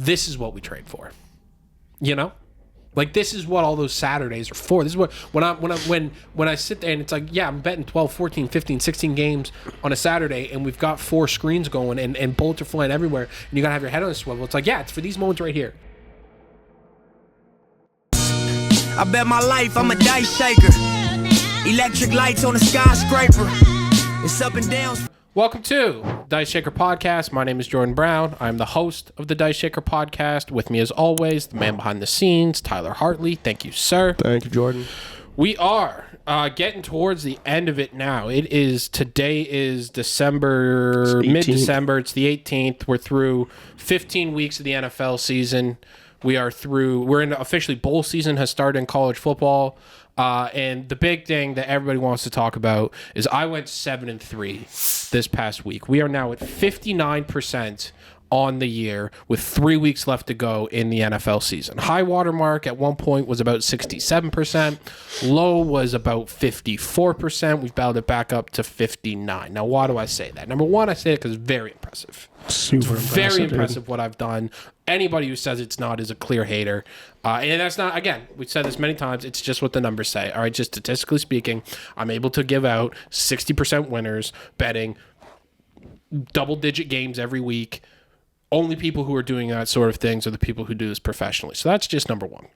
this is what we trade for. You know? Like, this is what all those Saturdays are for. This is what when I sit there and it's like, yeah, I'm betting 12, 14, 15, 16 games on a Saturday and we've got 4 screens going and bullets are flying everywhere and you got to have your head on a swivel. It's like, yeah, it's for these moments right here. I bet my life I'm a dice shaker. Electric lights on a skyscraper. It's up and down. Welcome to Diceshaker Podcast. My name is Jordan Brown. I'm the host of the Diceshaker Podcast. With me, as always, the man behind the scenes, Tyler Hartley. Thank you, sir. Thank you, Jordan. We are getting towards the end of it now. Today is December, mid-December. It's the 18th. We're through 15 weeks of the NFL season. We're in officially bowl season has started in college football. And the big thing that everybody wants to talk about is I went 7-3 this past week. We are now at 59% on the year with 3 weeks left to go in the NFL season. High water mark at one point was about 67%. Low was about 54%. We've battled it back up to 59%. Now, why do I say that? Number one, I say it because it's very impressive. Super impressive. Very impressive what I've done. Anybody who says it's not is a clear hater. And that's not, again, we've said this many times, it's just what the numbers say. All right, just statistically speaking, I'm able to give out 60% winners betting double-digit games every week. Only people who are doing that sort of things are the people who do this professionally. So that's just number one.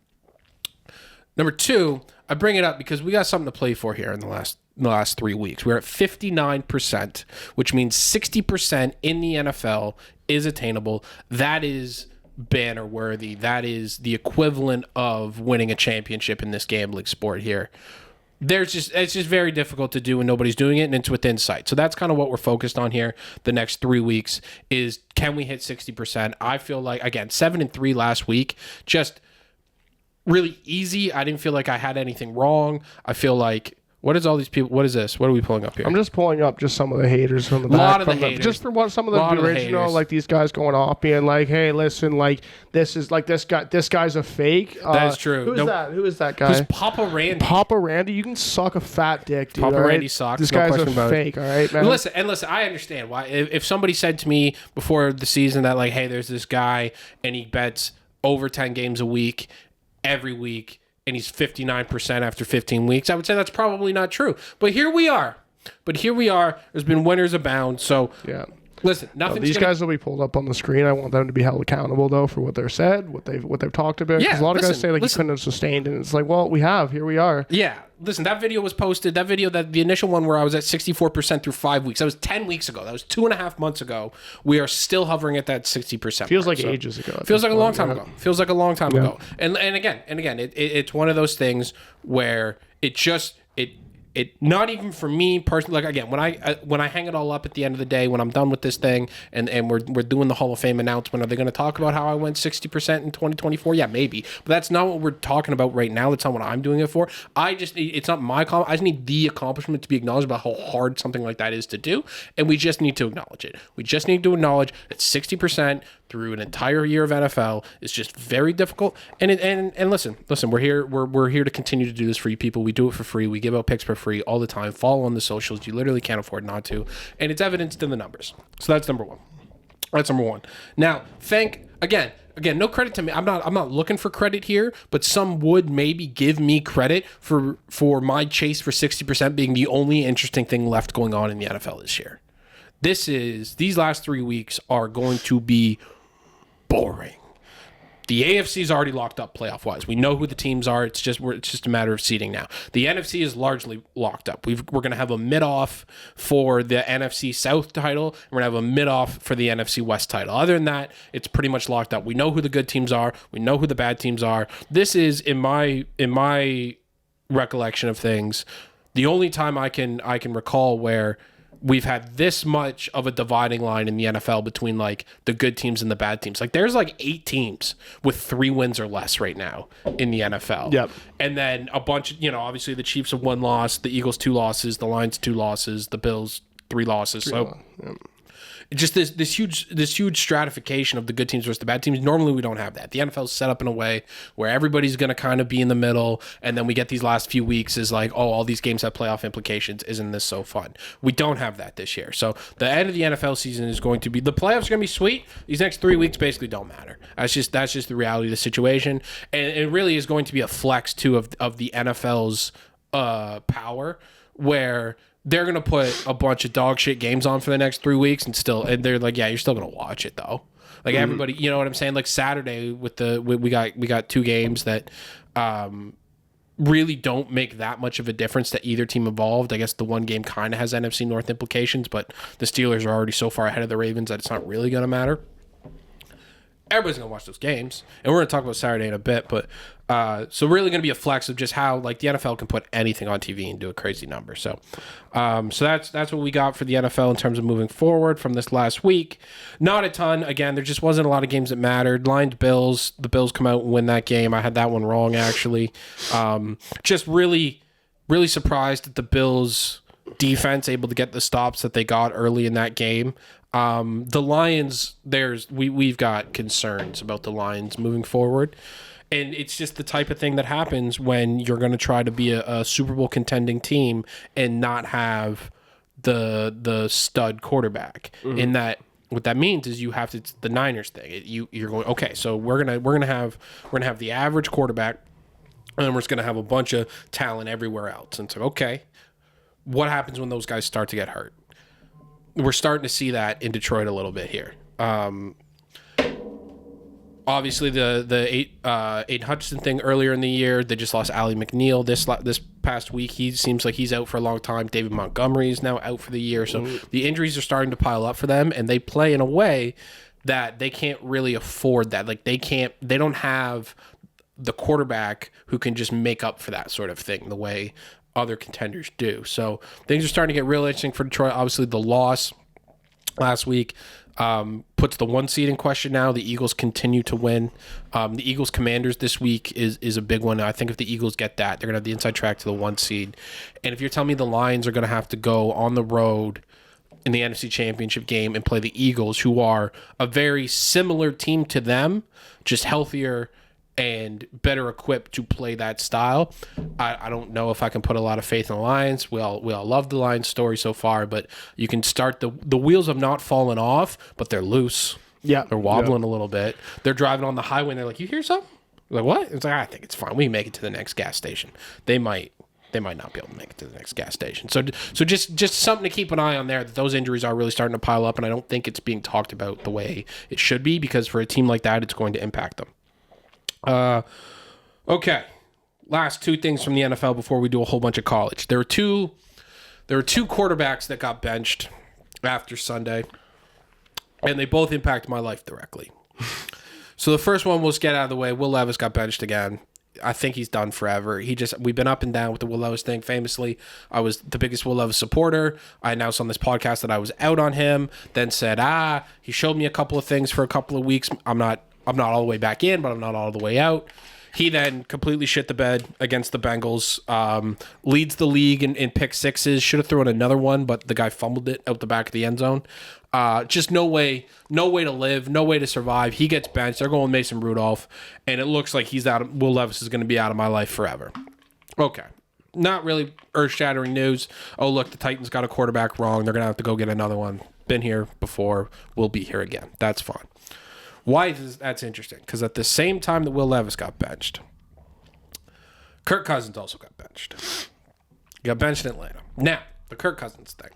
Number two, I bring it up because we got something to play for here in the last 3 weeks. We're at 59%, which means 60% in the NFL is attainable. That is banner worthy. That is the equivalent of winning a championship in this gambling sport here. It's just very difficult to do when nobody's doing it and it's within sight. So that's kind of what we're focused on here the next 3 weeks is, can we hit 60%? I feel like, again, 7-3 last week, just really easy. I didn't feel like I had anything wrong. I feel like, what is all these people? What is this? What are we pulling up here? I'm just pulling up just some of the haters from the back. A lot of the haters. Just for what some of the original, like these guys going off being like, hey, listen, like this is like this guy's a fake. That is true. Who is that guy? Who's Papa Randy? Papa Randy, you can suck a fat dick, dude. Papa right? Randy sucks. This no guy's question a about fake, it. all right, man. Listen, I understand why. If somebody said to me before the season that, like, hey, there's this guy and he bets over 10 games a week every week, and he's 59% after 15 weeks, I would say that's probably not true. But here we are. There's been winners abound. So, yeah. Listen, these guys will be pulled up on the screen. I want them to be held accountable, though, for what they've said, what they've talked about. Because a lot of guys say, like, you couldn't have sustained, and it's like, well, we have. Here we are. Yeah. Listen, that video was posted. The initial one where I was at 64% through 5 weeks. That was 10 weeks ago. That was 2.5 months ago. We are still hovering at that 60%. Feels like ages ago. Feels like a long time ago. Feels like a long time ago. And again, it's one of those things where it not even for me personally. Like, again, when I hang it all up at the end of the day, when I'm done with this thing, and we're doing the Hall of Fame announcement, are they going to talk about how I went 60% in 2024? Yeah, maybe, but that's not what we're talking about right now. That's not what I'm doing it for. It's not my I just need the accomplishment to be acknowledged about how hard something like that is to do, and we just need to acknowledge it. We just need to acknowledge that 60% through an entire year of NFL is just very difficult. And listen, we're here. We're here to continue to do this for you people. We do it for free. We give out picks for free all the time. Follow on the socials. You literally can't afford not to, and it's evidenced in the numbers. So that's number one. Now, again, no credit to me. I'm not looking for credit here, but some would maybe give me credit for my chase for 60% being the only interesting thing left going on in the NFL this year. These last 3 weeks are going to be boring. The AFC is already locked up playoff-wise. We know who the teams are. It's just a matter of seeding now. The NFC is largely locked up. We're going to have a mid-off for the NFC South title, and we're going to have a mid-off for the NFC West title. Other than that, it's pretty much locked up. We know who the good teams are. We know who the bad teams are. This is, in my recollection of things, the only time I can recall where we've had this much of a dividing line in the NFL between, like, the good teams and the bad teams. Like, there's like 8 teams with 3 wins or less right now in the NFL. Yep. And then a bunch of, obviously the Chiefs have 1 loss, the Eagles 2 losses, the Lions 2 losses, the Bills 3 losses. just this huge stratification of the good teams versus the bad teams. Normally we don't have that. The NFL is set up in a way where everybody's going to kind of be in the middle, and then we get these last few weeks is like, oh, all these games have playoff implications. Isn't this so fun? We don't have that this year. So the end of the NFL season is going to be, the playoffs are going to be sweet. These next 3 weeks basically don't matter. That's just the reality of the situation, and it really is going to be a flex too of the NFL's power, where they're going to put a bunch of dog shit games on for the next 3 weeks and they're like, yeah, you're still going to watch it though. Like everybody, you know what I'm saying? Like Saturday we got 2 games that really don't make that much of a difference to either team involved. I guess the one game kind of has NFC North implications, but the Steelers are already so far ahead of the Ravens that it's not really going to matter. Everybody's going to watch those games, and we're going to talk about Saturday in a bit, but so really going to be a flex of just how like the NFL can put anything on TV and do a crazy number. So that's what we got for the NFL in terms of moving forward from this last week. Not a ton. Again, there just wasn't a lot of games that mattered. Lions Bills, the Bills come out and win that game. I had that one wrong actually. Just really surprised that the Bills defense able to get the stops that they got early in that game. The Lions, we've got concerns about the Lions moving forward. And it's just the type of thing that happens when you're going to try to be a Super Bowl contending team and not have the stud quarterback. In that, what that means is you have to. It's the Niners thing. You're going, okay, so we're gonna have the average quarterback, and we're just gonna have a bunch of talent everywhere else. And so, okay, what happens when those guys start to get hurt? We're starting to see that in Detroit a little bit here. Obviously, the Aiden Hutchinson thing earlier in the year, they just lost Allie McNeil this past week. He seems like he's out for a long time. David Montgomery is now out for the year. So the injuries are starting to pile up for them, and they play in a way that they can't really afford that. Like they don't have the quarterback who can just make up for that sort of thing the way other contenders do. So things are starting to get real interesting for Detroit. Obviously, the loss last week puts the 1 seed in question now. The Eagles continue to win. The Eagles Commanders this week is a big one. I think if the Eagles get that, they're going to have the inside track to the 1 seed. And if you're telling me the Lions are going to have to go on the road in the NFC Championship game and play the Eagles, who are a very similar team to them, just healthier and better equipped to play that style, I don't know if I can put a lot of faith in the Lions. We all love the Lions story so far, but you can start the wheels have not fallen off, but they're loose. Yeah, they're wobbling a little bit. They're driving on the highway and they're like, "You hear something?" Like, what? It's like, I think it's fine. We can make it to the next gas station. They might not be able to make it to the next gas station. So just something to keep an eye on there, that those injuries are really starting to pile up, and I don't think it's being talked about the way it should be, because for a team like that, it's going to impact them. Okay. Last 2 things from the NFL before we do a whole bunch of college. There were two quarterbacks that got benched after Sunday, and they both impact my life directly. So the first one, we'll just get out of the way. Will Levis got benched again. I think he's done forever. We've been up and down with the Will Levis thing. Famously, I was the biggest Will Levis supporter. I announced on this podcast that I was out on him, then said, he showed me a couple of things for a couple of weeks. I'm not all the way back in, but I'm not all the way out. He then completely shit the bed against the Bengals. Leads the league in pick sixes. Should have thrown another one, but the guy fumbled it out the back of the end zone. Just no way to live, no way to survive. He gets benched. They're going with Mason Rudolph, and it looks like Will Levis is going to be out of my life forever. Okay. Not really earth-shattering news. Oh, look, the Titans got a quarterback wrong. They're going to have to go get another one. Been here before. We'll be here again. That's fine. Why is that's interesting? Because at the same time that Will Levis got benched, Kirk Cousins also got benched. He got benched in Atlanta. Now, the Kirk Cousins thing.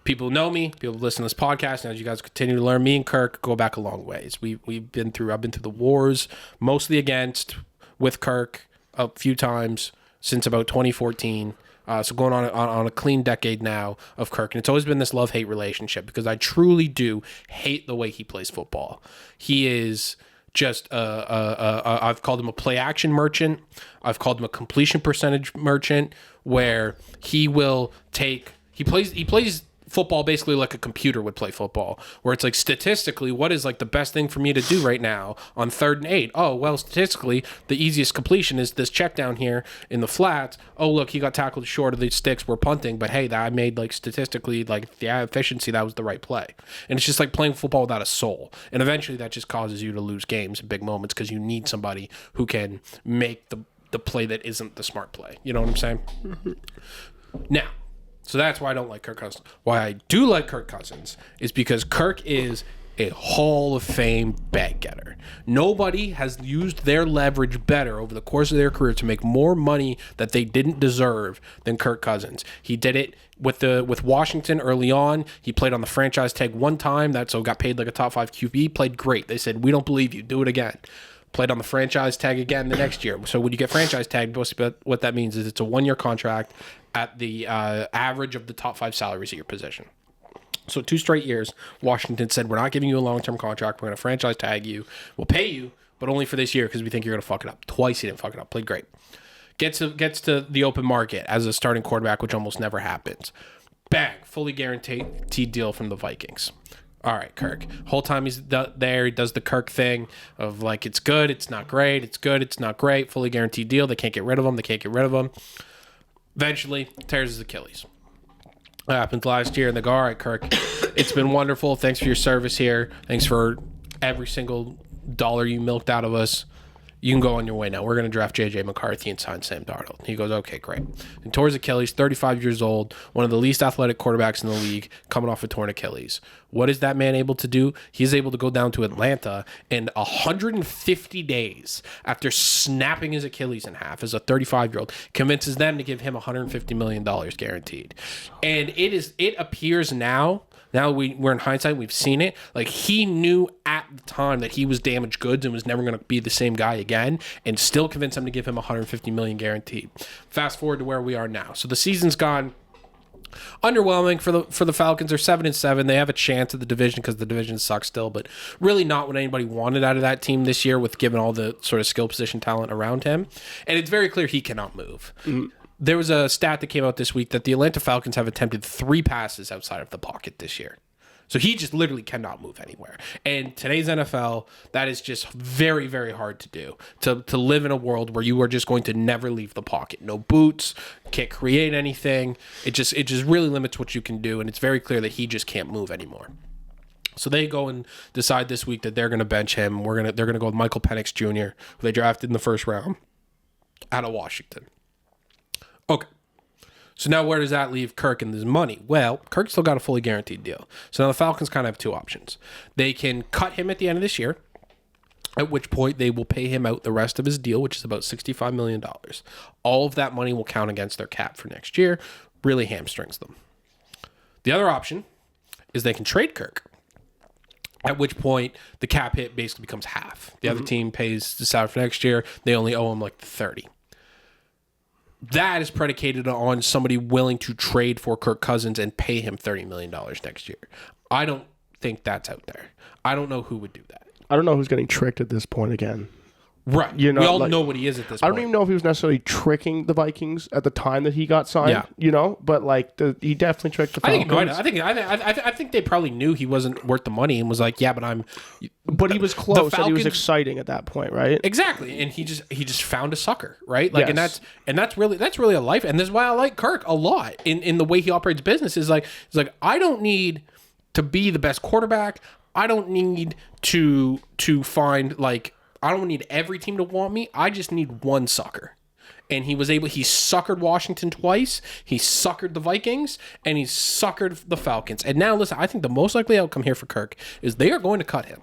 People know me. People listen to this podcast, and as you guys continue to learn, me and Kirk go back a long ways. I've been through the wars, mostly against, with Kirk a few times since about 2014. So going on a clean decade now of Kirk. And it's always been this love-hate relationship, because I truly do hate the way he plays football. He is just I've called him a play-action merchant. I've called him a completion percentage merchant, where he will take... He plays football basically like a computer would play football, where it's like statistically, what is like the best thing for me to do right now on 3rd and 8? Oh, well, statistically, the easiest completion is this check down here in the flats. Oh, look, he got tackled short of the sticks. We're punting, but hey, that I made like statistically like the efficiency, that was the right play. And it's just like playing football without a soul. And eventually that just causes you to lose games in big moments because you need somebody who can make the play that isn't the smart play. You know what I'm saying? Now, so that's why I don't like Kirk Cousins. Why I do like Kirk Cousins is because Kirk is a Hall of Fame bag getter. Nobody has used their leverage better over the course of their career to make more money that they didn't deserve than Kirk Cousins. He did it with Washington early on. He played on the franchise tag one time, so got paid like a top 5 QB. Played great. They said, we don't believe you. Do it again. Played on the franchise tag again the next year. So when you get franchise tagged, what that means is it's a 1-year contract at the average of the top 5 salaries at your position. So 2 straight years, Washington said, we're not giving you a long-term contract. We're going to franchise tag you. We'll pay you, but only for this year because we think you're going to fuck it up. Twice he didn't fuck it up. Played great. Gets to the open market as a starting quarterback, which almost never happens. Bang, fully guaranteed deal from the Vikings. All right, Kirk. Whole time he's there, he does the Kirk thing of like, it's good, it's not great, it's good, it's not great, fully guaranteed deal. They can't get rid of him. Eventually, tears his Achilles. That happened last year, and they go, all right, Kirk, it's been wonderful. Thanks for your service here. Thanks for every single dollar you milked out of us. You can go on your way now. We're going to draft J.J. McCarthy and sign Sam Darnold. He goes, okay, great. And tore his Achilles, 35 years old, one of the least athletic quarterbacks in the league, coming off a torn Achilles. What is that man able to do? He's able to go down to Atlanta in 150 days after snapping his Achilles in half as a 35-year-old, convinces them to give him $150 million guaranteed. And it appears now we're in hindsight, we've seen it. Like, he knew at the time that he was damaged goods and was never going to be the same guy again, and still convinced him to give him $150 million guaranteed. Fast forward to where we are now. So the season's gone underwhelming for the Falcons. They're 7-7. They have a chance at the division because the division sucks still, but really not what anybody wanted out of that team this year, with given all the sort of skill position talent around him. And it's very clear he cannot move. Mm-hmm. There was a stat that came out this week that the Atlanta Falcons have attempted 3 passes outside of the pocket this year. So he just literally cannot move anywhere. And today's NFL, that is just very, very hard to do. To live in a world where you are just going to never leave the pocket. No boots, can't create anything. It just really limits what you can do. And it's very clear that he just can't move anymore. So they go and decide this week that they're going to bench him. They're going to go with Michael Penix Jr., who they drafted in the first round out of Washington. Okay. So now where does that leave Kirk and his money? Well, Kirk still got a fully guaranteed deal. So now the Falcons kind of have 2 options. They can cut him at the end of this year, at which point they will pay him out the rest of his deal, which is about $65 million. All of that money will count against their cap for next year. Really hamstrings them. The other option is they can trade Kirk, at which point the cap hit basically becomes half. The other team pays the salary for next year. They only owe him like 30. That is predicated on somebody willing to trade for Kirk Cousins and pay him $30 million next year. I don't think that's out there. I don't know who would do that. I don't know who's getting tricked at this point again. Right. You know, we all know what he is at this point. I don't even know if he was necessarily tricking the Vikings at the time that he got signed, but like he definitely tricked the Falcons. I think they probably knew he wasn't worth the money and was like, yeah, but he was close and he was exciting at that point, right? Exactly. And he just found a sucker, right? Like, yes. and that's really a life. And this is why I like Kirk a lot in the way he operates business. Is like, I don't need to be the best quarterback. I don't need to find like, I don't need every team to want me. I just need one sucker. And he suckered Washington twice. He suckered the Vikings, and he suckered the Falcons. And now, listen, I think the most likely outcome here for Kirk is they are going to cut him.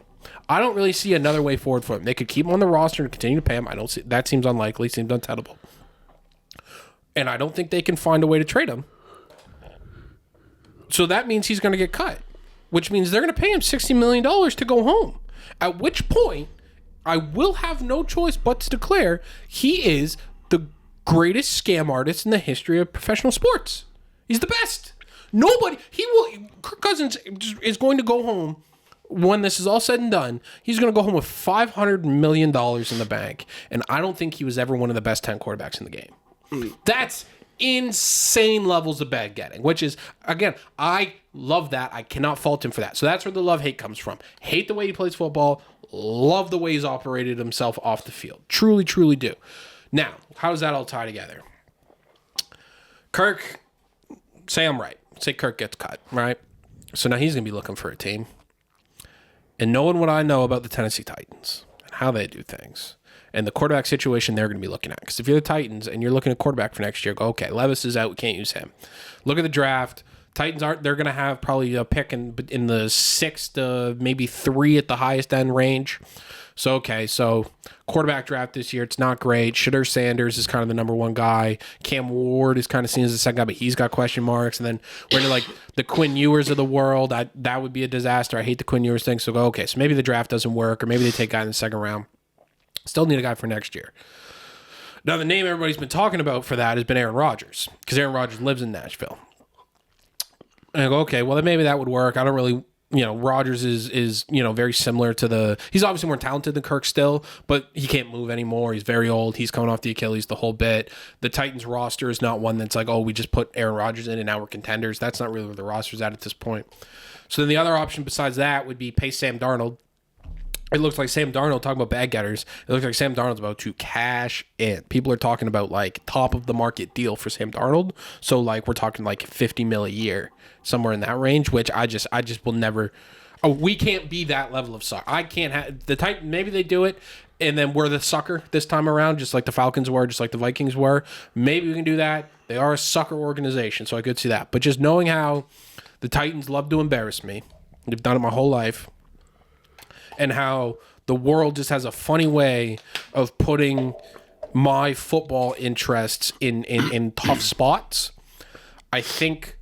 I don't really see another way forward for him. They could keep him on the roster and continue to pay him. I don't see that. Seems unlikely. Seems untenable. And I don't think they can find a way to trade him. So that means he's going to get cut, which means they're going to pay him $60 million to go home. At which point, I will have no choice but to declare he is the greatest scam artist in the history of professional sports. He's the best. Kirk Cousins is going to go home when this is all said and done. He's going to go home with $500 million in the bank. And I don't think he was ever one of the best 10 quarterbacks in the game. That's insane levels of bad getting, which is, again, I love that. I cannot fault him for that. So that's where the love-hate comes from. Hate the way he plays football. Love the way he's operated himself off the field. Truly, truly do. Now, how does that all tie together? Kirk, say I'm right. Say Kirk gets cut, right? So now he's going to be looking for a team. And knowing what I know about the Tennessee Titans and how they do things and the quarterback situation they're going to be looking at. Because if you're the Titans and you're looking at quarterback for next year, go, okay, Levis is out. We can't use him. Look at the draft. Titans they're going to have probably a pick in the 6 to maybe 3 at the highest end range. So, okay, so quarterback draft this year, it's not great. Shedeur Sanders is kind of the number one guy. Cam Ward is kind of seen as the second guy, but he's got question marks. And then we're into like the Quinn Ewers of the world. That would be a disaster. I hate the Quinn Ewers thing. So, go, okay, so maybe the draft doesn't work, or maybe they take a guy in the second round. Still need a guy for next year. Now, the name everybody's been talking about for that has been Aaron Rodgers, because Aaron Rodgers lives in Nashville. And I go, okay, well, then maybe that would work. I don't really, Rodgers is very similar to he's obviously more talented than Kirk still, but he can't move anymore. He's very old. He's coming off the Achilles, the whole bit. The Titans roster is not one that's like, oh, we just put Aaron Rodgers in and now we're contenders. That's not really where the roster's at this point. So then the other option besides that would be pay Sam Darnold. It looks like Sam Darnold, talking about bad getters, it looks like Sam Darnold's about to cash in. People are talking about like top of the market deal for Sam Darnold. So like we're talking like $50 million a year, somewhere in that range, which I just will never. Oh, we can't be that level of sucker. I can't have the type. Maybe they do it, and then we're the sucker this time around, just like the Falcons were, just like the Vikings were. Maybe we can do that. They are a sucker organization, so I could see that. But just knowing how the Titans love to embarrass me, they've done it my whole life. And how the world just has a funny way of putting my football interests in tough spots. I think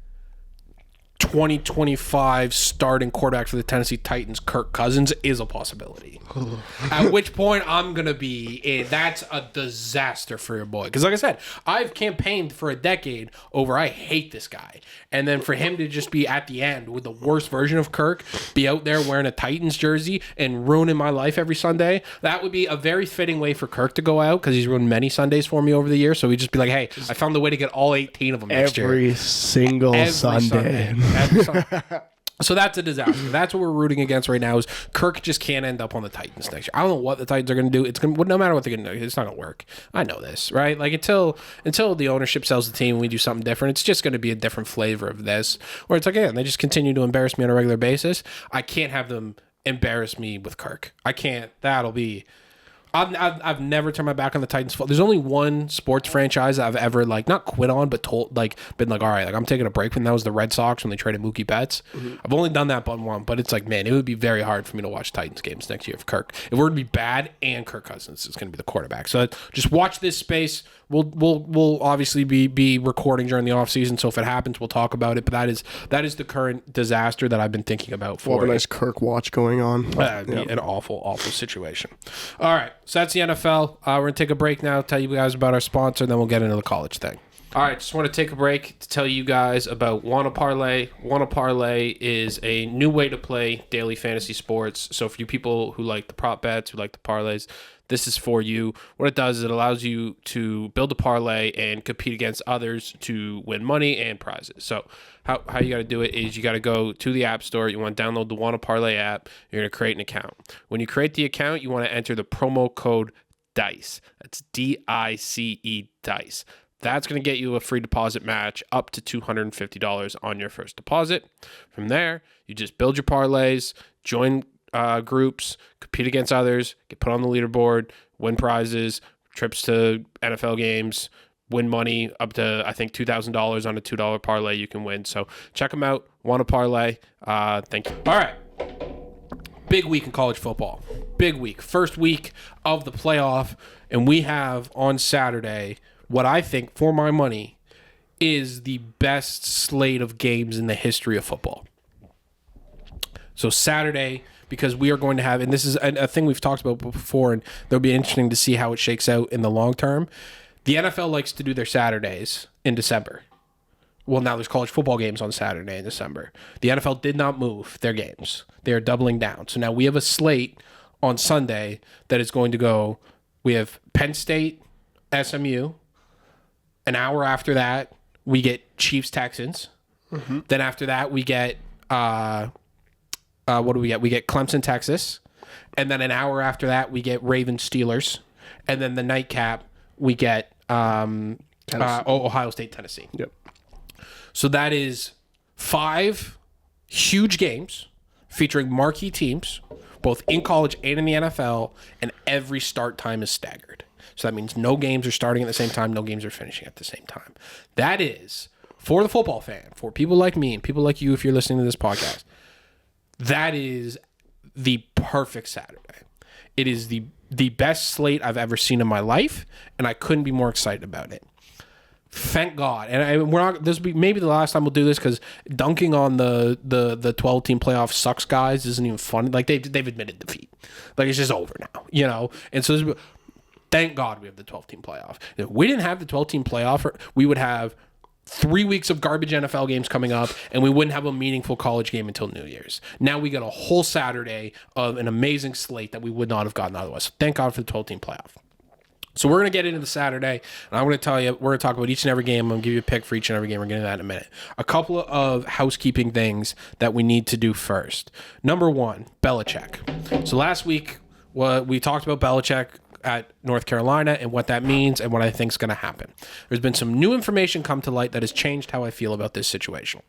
2025 starting quarterback for the Tennessee Titans, Kirk Cousins, is a possibility. At which point I'm going to be, that's a disaster for your boy. Because like I said, I've campaigned for a decade over I hate this guy. And then for him to just be at the end with the worst version of Kirk, be out there wearing a Titans jersey and ruining my life every Sunday, that would be a very fitting way for Kirk to go out, because he's ruined many Sundays for me over the years. So he'd just be like, hey, I found the way to get all 18 of them next year. Every single Sunday. Every Sunday. So that's a disaster. That's what we're rooting against right now, is Kirk just can't end up on the Titans next year. I don't know what the Titans are going to do. It's going to, no matter what they're going to do, it's not going to work. I know this, right? Like until the ownership sells the team and we do something different, it's just going to be a different flavor of this. Where it's like, again, they just continue to embarrass me on a regular basis. I can't have them embarrass me with Kirk. I can't. That'll be... I've never turned my back on the Titans. There's only one sports franchise I've ever like not quit on, but been like, all right, like I'm taking a break from. That was the Red Sox when they traded Mookie Betts. Mm-hmm. I've only done that but one, but it's like, man, it would be very hard for me to watch Titans games next year if we're going to be bad and Kirk Cousins is going to be the quarterback. So just watch this space. We'll obviously be recording during the off season, so if it happens, we'll talk about it. But that is the current disaster that I've been thinking about. We'll have a nice Kirk watch going on. That'd be an awful situation. All right, so that's the NFL. We're gonna take a break now. Tell you guys about our sponsor, then we'll get into the college thing. All right, just want to take a break to tell you guys about Wanna Parlay. Wanna Parlay is a new way to play daily fantasy sports. So for you people who like the prop bets, who like the parlays, this is for you. What it does is it allows you to build a parlay and compete against others to win money and prizes. So how you got to do it is you got to go to the App Store. You want to download the Wanna Parlay app. You're going to create an account. When you create the account, you want to enter the promo code DICE. That's DICE, DICE. That's going to get you a free deposit match up to $250 on your first deposit. From there, you just build your parlays, join groups, compete against others, get put on the leaderboard, win prizes, trips to NFL games, win money up to, I think, $2,000 on a $2 parlay you can win. So check them out. Wanna Parlay. Thank you. All right. Big week in college football. Big week. First week of the playoff. And we have on Saturday what I think, for my money, is the best slate of games in the history of football. So Saturday, because we are going to have, and this is a thing we've talked about before, and it'll be interesting to see how it shakes out in the long term. The NFL likes to do their Saturdays in December. Well, now there's college football games on Saturday in December. The NFL did not move their games. They are doubling down. So now we have a slate on Sunday that is going to go, we have Penn State, SMU, An hour after that, we get Chiefs Texans. Mm-hmm. Then after that, we get what do we get? We get Clemson Texas, and then an hour after that, we get Ravens Steelers, and then the nightcap we get Ohio State Tennessee. Yep. So that is 5 huge games featuring marquee teams, both in college and in the NFL, and every start time is staggered. So that means no games are starting at the same time, no games are finishing at the same time. That is, for the football fan, for people like me and people like you if you're listening to this podcast, that is the perfect Saturday. It is the best slate I've ever seen in my life, and I couldn't be more excited about it. Thank God. And we're not. This will be maybe the last time we'll do this, because dunking on the 12-team playoff sucks, guys. Isn't even fun. Like they've admitted defeat. Like it's just over now, And so thank God we have the 12-team playoff. If we didn't have the 12-team playoff, we would have 3 weeks of garbage NFL games coming up, and we wouldn't have a meaningful college game until New Year's. Now we got a whole Saturday of an amazing slate that we would not have gotten otherwise. So thank God for the 12-team playoff. So we're going to get into the Saturday, and I'm going to tell you, we're going to talk about each and every game. I'm going to give you a pick for each and every game. We're getting to that in a minute. A couple of housekeeping things that we need to do first. Number 1, Belichick. So last week, we talked about Belichick at North Carolina and what that means and what I think is going to happen. There's been some new information come to light that has changed how I feel about this situation.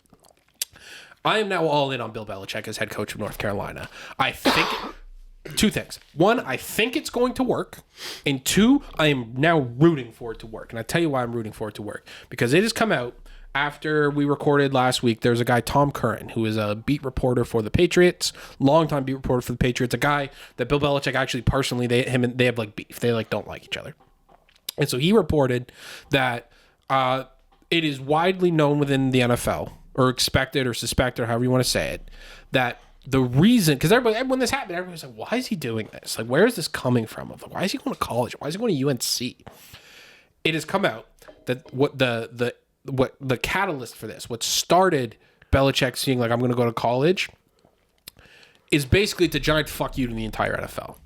I am now all in on Bill Belichick as head coach of North Carolina. I think 2 things. 1, I think it's going to work. And 2, I am now rooting for it to work. And I tell you why I'm rooting for it to work. Because it has come out after we recorded last week. There's a guy, Tom Curran, who is a beat reporter for the Patriots, longtime beat reporter for the Patriots, a guy that Bill Belichick actually personally, they have like beef. They like don't like each other. And so he reported that it is widely known within the NFL, or expected or suspected, or however you want to say it, that the reason, because when this happened, everybody was like, why is he doing this? Like, where is this coming from? Like, why is he going to college? Why is he going to UNC? It has come out that what the catalyst for this, what started Belichick seeing like, I'm going to go to college, is basically it's a giant fuck you to the entire NFL.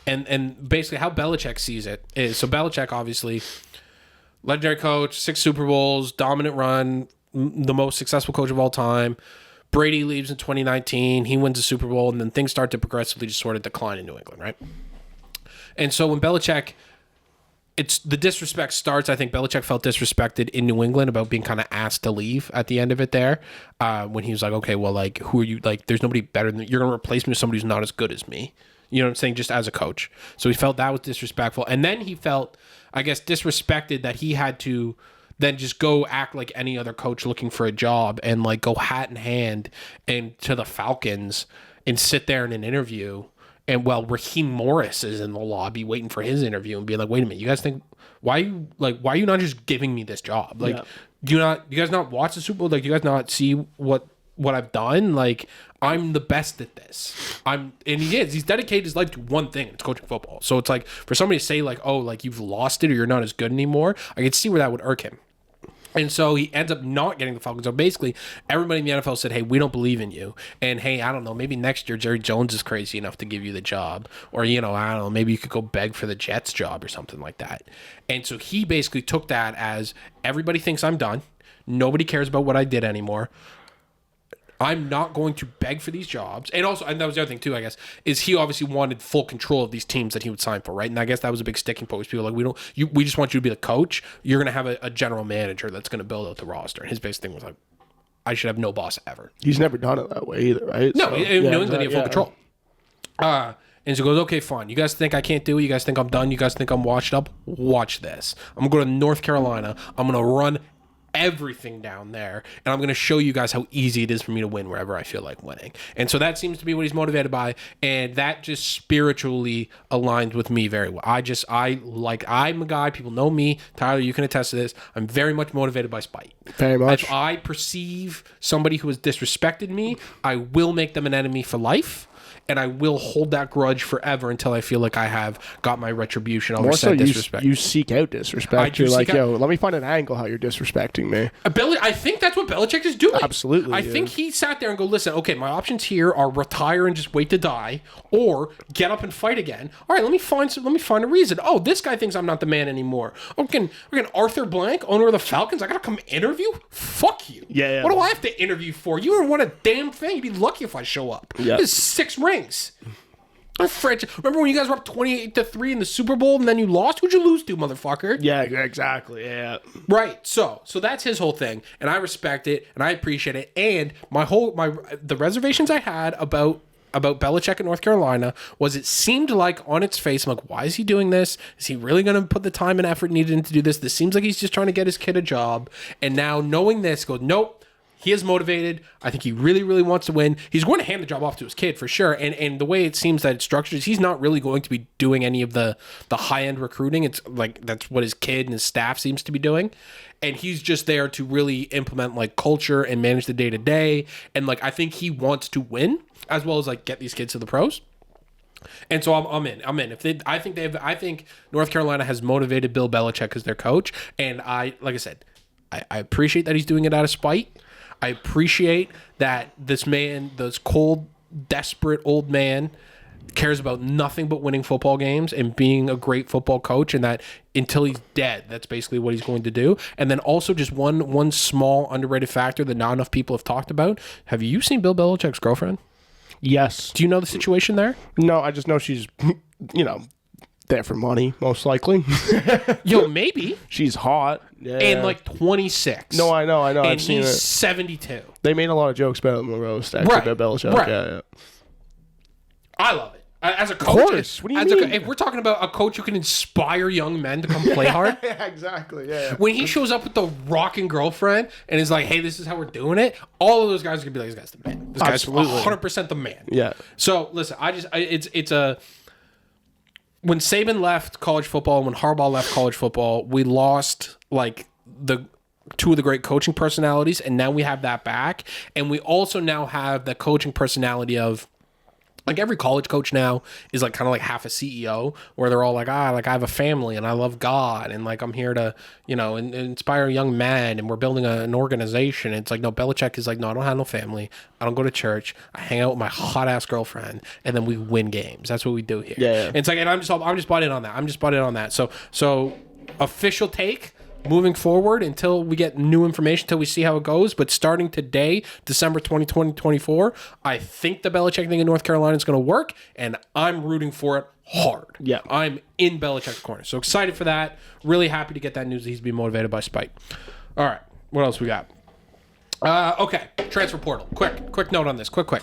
And basically how Belichick sees it is, so Belichick, obviously, legendary coach, 6 Super Bowls, dominant run, the most successful coach of all time. Brady leaves in 2019. He wins a Super Bowl, and then things start to progressively just sort of decline in New England, right? And so when Belichick, it's the disrespect starts. I think Belichick felt disrespected in New England about being kind of asked to leave at the end of it there. When he was like, okay, well, like, who are you? Like, there's nobody better than, you're going to replace me with somebody who's not as good as me. You know what I'm saying? Just as a coach. So he felt that was disrespectful. And then he felt, I guess, disrespected that he had to then just go act like any other coach looking for a job and like go hat in hand and to the Falcons and sit there in an interview. And well, Raheem Morris is in the lobby waiting for his interview and be like, wait a minute, you guys think, why are you not just giving me this job? Like, do you guys not watch the Super Bowl? Like, do you guys not see what I've done? Like, I'm the best at this. And he's dedicated his life to one thing. It's coaching football. So it's like, for somebody to say like, oh, like you've lost it or you're not as good anymore, I could see where that would irk him. And so he ends up not getting the Falcons. So basically, everybody in the NFL said, hey, we don't believe in you. And hey, I don't know, maybe next year Jerry Jones is crazy enough to give you the job. Or, I don't know, maybe you could go beg for the Jets job or something like that. And so he basically took that as, everybody thinks I'm done. Nobody cares about what I did anymore. I'm not going to beg for these jobs. And also, and that was the other thing too, I guess, is he obviously wanted full control of these teams that he would sign for, right? And I guess that was a big sticking point. Was people like, we just want you to be the coach. You're going to have a general manager that's going to build out the roster. And his basic thing was like, I should have no boss ever. He's never done it that way either, right? No, in New England, he had full control. And so he goes, okay, fine. You guys think I can't do it? You guys think I'm done? You guys think I'm washed up? Watch this. I'm going to go to North Carolina. I'm going to run everything down there, and I'm going to show you guys how easy it is for me to win wherever I feel like winning. And so that seems to be what he's motivated by, and that just spiritually aligns with me very well. I'm a guy, people know me, Tyler, you can attest to this, I'm very much motivated by spite. Very much. If I perceive somebody who has disrespected me, I will make them an enemy for life. and I will hold that grudge forever until I feel like I have got my retribution. I'll More so, disrespect. you seek out disrespect. You're like, yo, let me find an angle how you're disrespecting me. I think that's what Belichick is doing. Absolutely. I think he sat there and go, listen, okay, my options here are retire and just wait to die, or get up and fight again. All right, let me find a reason. Oh, this guy thinks I'm not the man anymore. Okay, Arthur Blank, owner of the Falcons, I gotta come interview? Fuck you. Yeah. What do I have to interview for? You don't want a damn thing. You'd be lucky if I show up. Yeah. There's 6 rings. Remember when you guys were up 28-3 in the Super Bowl and then you lost? Who'd you lose to, motherfucker? Yeah, exactly. Yeah. Right. So that's his whole thing, and I respect it and I appreciate it. And the reservations I had about Belichick in North Carolina was it seemed like on its face, I'm like, why is he doing this? Is he really going to put the time and effort needed in to do this? This seems like he's just trying to get his kid a job. And now knowing this, goes, nope. He is motivated. I think he really, really wants to win. He's going to hand the job off to his kid for sure. And the way it seems that it's structured is he's not really going to be doing any of the high-end recruiting. It's like that's what his kid and his staff seems to be doing. And he's just there to really implement like culture and manage the day-to-day. And like I think he wants to win as well as like get these kids to the pros. And so I'm in. I think North Carolina has motivated Bill Belichick as their coach. And like I said, I appreciate that he's doing it out of spite. I appreciate that this man, this cold, desperate old man, cares about nothing but winning football games and being a great football coach, and that until he's dead, that's basically what he's going to do. And then also just one small underrated factor that not enough people have talked about. Have you seen Bill Belichick's girlfriend? Yes. Do you know the situation there? No, I just know she's, there for money, most likely. Yo, maybe. She's hot. Yeah. And like 26. No, I know. And I've seen he's it. 72. They made a lot of jokes about him in the roast, actually, Right. about Belichick. Right. Yeah. I love it. As a coach, course. What do you mean? If we're talking about a coach who can inspire young men to come play hard. Yeah, exactly. Yeah. When he shows up with the rocking girlfriend and is like, hey, this is how we're doing it, all of those guys are going to be like, this guy's the man. This Absolutely. guy's 100% the man. Yeah. So, listen, when Saban left college football and when Harbaugh left college football, we lost like two of the great coaching personalities, and now we have that back. And we also now have the coaching personality of, like, every college coach now is like kind of like half a CEO, where they're all like, I have a family and I love God and like I'm here to, inspire young men and we're building an organization. It's like, no, Belichick is like, no, I don't have no family. I don't go to church. I hang out with my hot ass girlfriend and then we win games. That's what we do here. Yeah. And it's like, and I'm just bought in on that. So official take. Moving forward until we get new information, until we see how it goes. But starting today, December 2024, I think the Belichick thing in North Carolina is going to work, and I'm rooting for it hard. Yeah. I'm in Belichick's corner. So excited for that. Really happy to get that news that he's being motivated by spite. All right. What else we got? Okay. Transfer portal. Quick note on this. Quick.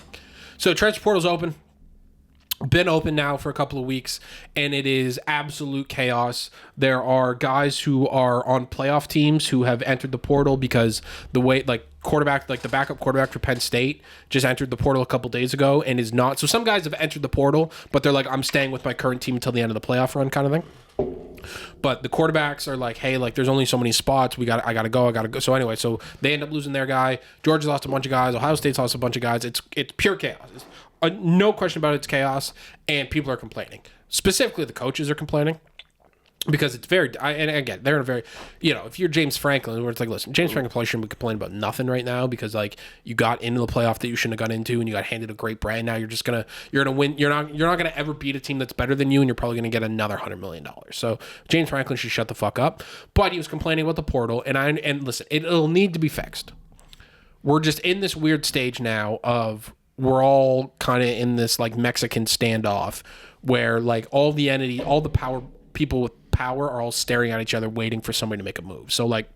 So transfer portal's open. Been open now for a couple of weeks, and it is absolute chaos. There are guys who are on playoff teams who have entered the portal because the way, like, the backup quarterback for Penn State just entered the portal a couple days ago and is not. So some guys have entered the portal, but they're like, I'm staying with my current team until the end of the playoff run kind of thing. But the quarterbacks are like, hey, like, there's only so many spots. I gotta go. So anyway, so they end up losing their guy. Georgia lost a bunch of guys. Ohio State's lost a bunch of guys. It's pure chaos. No question about it, it's chaos, and people are complaining. Specifically, the coaches are complaining because it's very. And again, they're in a very, if you're James Franklin, where it's like, listen, James Franklin probably shouldn't be complaining about nothing right now because like you got into the playoff that you shouldn't have got into, and you got handed a great brand. Now you're gonna win. You're not gonna ever beat a team that's better than you, and you're probably gonna get another $100 million. So James Franklin should shut the fuck up. But he was complaining about the portal, and listen, it'll need to be fixed. We're just in this weird stage now of. We're all kind of in this like Mexican standoff where like all the power people with power are all staring at each other waiting for somebody to make a move. So like,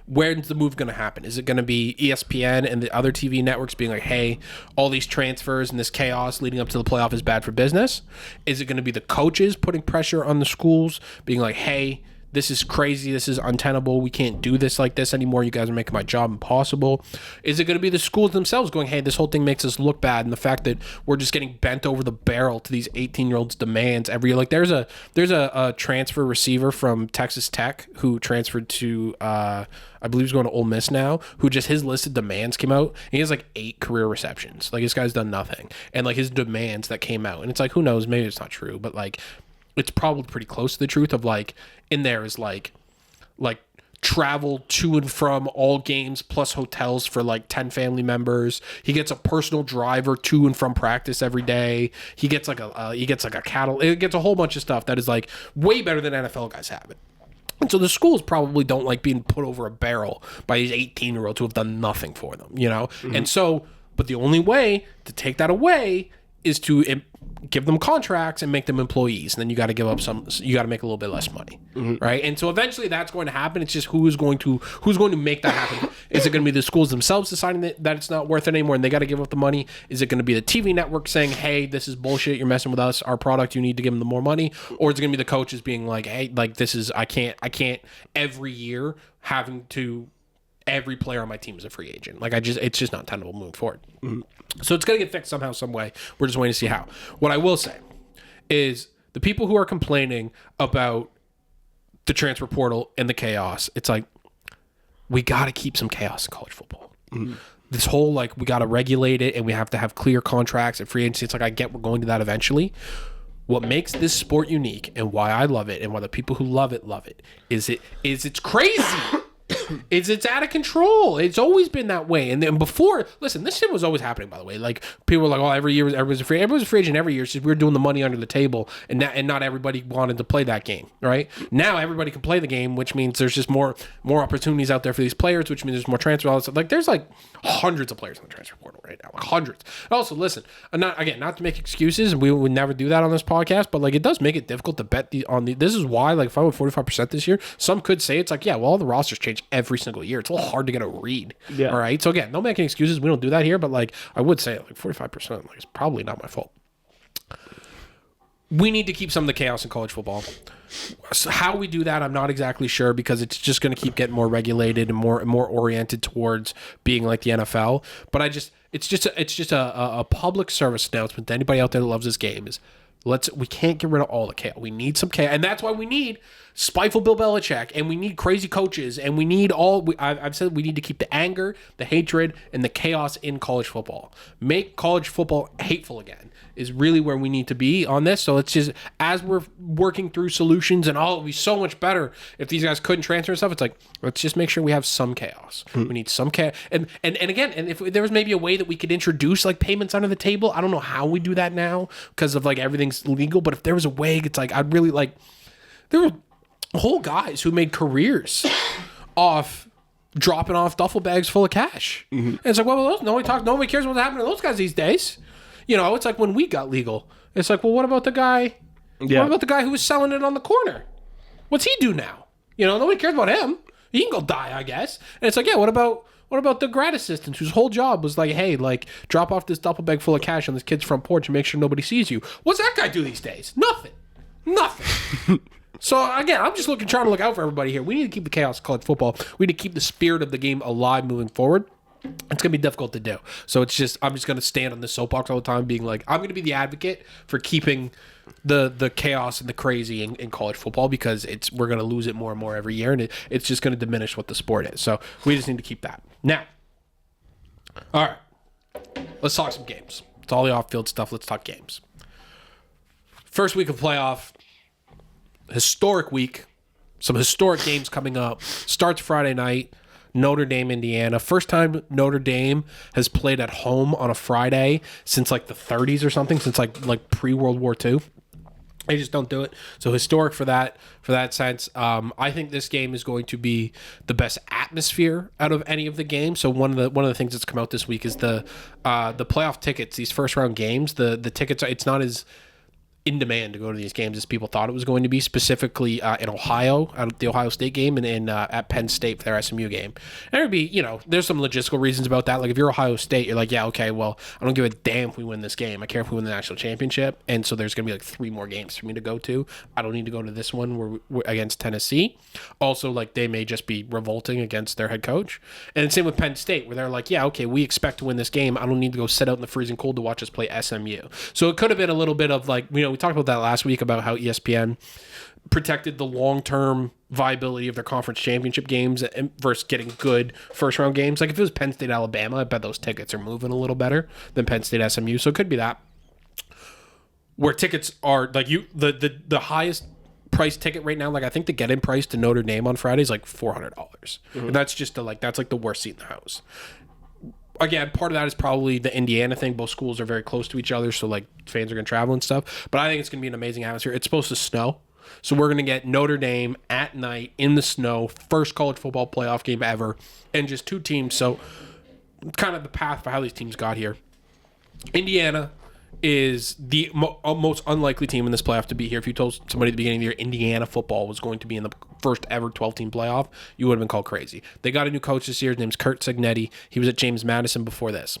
where's the move going to happen? Is it going to be ESPN and the other TV networks being like, hey, all these transfers and this chaos leading up to the playoff is bad for business? Is it going to be the coaches putting pressure on the schools being like, hey, this is crazy, this is untenable, we can't do this like this anymore, you guys are making my job impossible? Is it going to be the schools themselves going, hey, this whole thing makes us look bad, and the fact that we're just getting bent over the barrel to these 18-year-olds' demands every year? Like there's a transfer receiver from Texas Tech who transferred to I believe he's going to Ole Miss now, who just his list of demands came out, and he has like 8 career receptions. Like this guy's done nothing, and like his demands that came out, and it's like, who knows, maybe it's not true, but like it's probably pretty close to the truth of like in there is like travel to and from all games plus hotels for like 10 family members. He gets a personal driver to and from practice every day. He gets like a cattle. It gets a whole bunch of stuff that is like way better than NFL guys have it. And so the schools probably don't like being put over a barrel by these 18-year-olds who have done nothing for them, you know? Mm-hmm. And so, but the only way to take that away is to give them contracts and make them employees. And then you got to give up you got to make a little bit less money, right? And so eventually that's going to happen. It's just who's going to make that happen? Is it going to be the schools themselves deciding that it's not worth it anymore and they got to give up the money? Is it going to be the TV network saying, hey, this is bullshit, you're messing with us, our product, you need to give them the more money? Or is it going to be the coaches being like, hey, like this is, I can't every year having to, every player on my team is a free agent. Like it's just not tenable moving forward. Mm-hmm. So it's going to get fixed somehow, some way. We're just waiting to see how. What I will say is the people who are complaining about the transfer portal and the chaos, it's like, we got to keep some chaos in college football. Mm-hmm. This whole, like, we got to regulate it and we have to have clear contracts and free agency. It's like, I get we're going to that eventually. What makes this sport unique and why I love it and why the people who love it is it's crazy. It's out of control. It's always been that way. And then before, listen, this shit was always happening, by the way. Like, people were like, oh, everybody's a free agent every year. It's just we were doing the money under the table, and not everybody wanted to play that game, right? Now everybody can play the game, which means there's just more opportunities out there for these players, which means there's more transfer. All this stuff. Like, there's like hundreds of players in the transfer portal right now, like hundreds. Also, listen, not to make excuses, and we would never do that on this podcast, but like it does make it difficult to bet on the. This is why, like, if I went 45% this year, some could say it's like, yeah, well, all the rosters change every single year. It's a little hard to get a read. Yeah. All right. So again, don't make any excuses. We don't do that here, but like I would say like 45%, like it's probably not my fault. We need to keep some of the chaos in college football. So how we do that, I'm not exactly sure, because it's just going to keep getting more regulated and more oriented towards being like the NFL. But it's just a public service announcement to anybody out there that loves this game is we can't get rid of all the chaos. We need some chaos, and that's why we need spiteful Bill Belichick, and we need crazy coaches, and we need I've said we need to keep the anger, the hatred, and the chaos in college football. Make college football hateful again is really where we need to be on this. So it's just, as we're working through solutions, and it would be so much better if these guys couldn't transfer and stuff. It's like, let's just make sure we have some chaos. We need some chaos. And again, and if there was maybe a way that we could introduce like payments under the table, I don't know how we do that now because of like everything's legal, but if there was a way, it's like, I'd really like, there were whole guys who made careers off dropping off duffel bags full of cash. Mm-hmm. And it's like, well, nobody cares what's happening to those guys these days. You know, it's like when weed got legal. It's like, well, what about the guy? Yeah. What about the guy who was selling it on the corner? What's he do now? You know, nobody cares about him. He can go die, I guess. And it's like, yeah, what about the grad assistant whose whole job was like, hey, like, drop off this duffel bag full of cash on this kid's front porch and make sure nobody sees you. What's that guy do these days? Nothing. So again, I'm just trying to look out for everybody here. We need to keep the chaos of college football. We need to keep the spirit of the game alive moving forward. It's going to be difficult to do. So I'm just going to stand on this soapbox all the time being like, I'm going to be the advocate for keeping the chaos and the crazy in college football, because we're going to lose it more and more every year, and it's just going to diminish what the sport is. So we just need to keep that. Now, all right, let's talk some games. It's all the off-field stuff. Let's talk games. First week of playoff, historic week, some historic games coming up. Starts Friday night. Notre Dame, Indiana. First time Notre Dame has played at home on a Friday since like the 30s or something, since like pre-World War II. They just don't do it. So historic for that sense. I think this game is going to be the best atmosphere out of any of the games. So one of the things that's come out this week is the playoff tickets. These first round games, the tickets, it's not as in demand to go to these games as people thought it was going to be, specifically in Ohio, at the Ohio State game, and at Penn State for their SMU game. And it would be, there's some logistical reasons about that. Like if you're Ohio State, you're like, yeah, okay, well, I don't give a damn if we win this game. I care if we win the national championship. And so there's going to be like 3 more games for me to go to. I don't need to go to this one where we're against Tennessee. Also, like they may just be revolting against their head coach. And same with Penn State, where they're like, yeah, okay, we expect to win this game. I don't need to go sit out in the freezing cold to watch us play SMU. So it could have been a little bit of like, we talked about that last week about how ESPN protected the long-term viability of their conference championship games versus getting good first-round games. Like if it was Penn State, Alabama, I bet those tickets are moving a little better than Penn State, SMU. So it could be that. Where tickets are like the highest price ticket right now, like I think the get-in price to Notre Dame on Friday is like $400. Mm-hmm. And that's just that's like the worst seat in the house. Again, part of that is probably the Indiana thing. Both schools are very close to each other, so like fans are going to travel and stuff. But I think it's going to be an amazing atmosphere. It's supposed to snow, so we're going to get Notre Dame at night in the snow, first college football playoff game ever, and just 2 teams. So kind of the path for how these teams got here. Indiana is the most unlikely team in this playoff to be here. If you told somebody at the beginning of the year Indiana football was going to be in the first ever 12-team playoff, you would have been called crazy. They got a new coach this year. His name's Kurt Cignetti. He was at James Madison before this.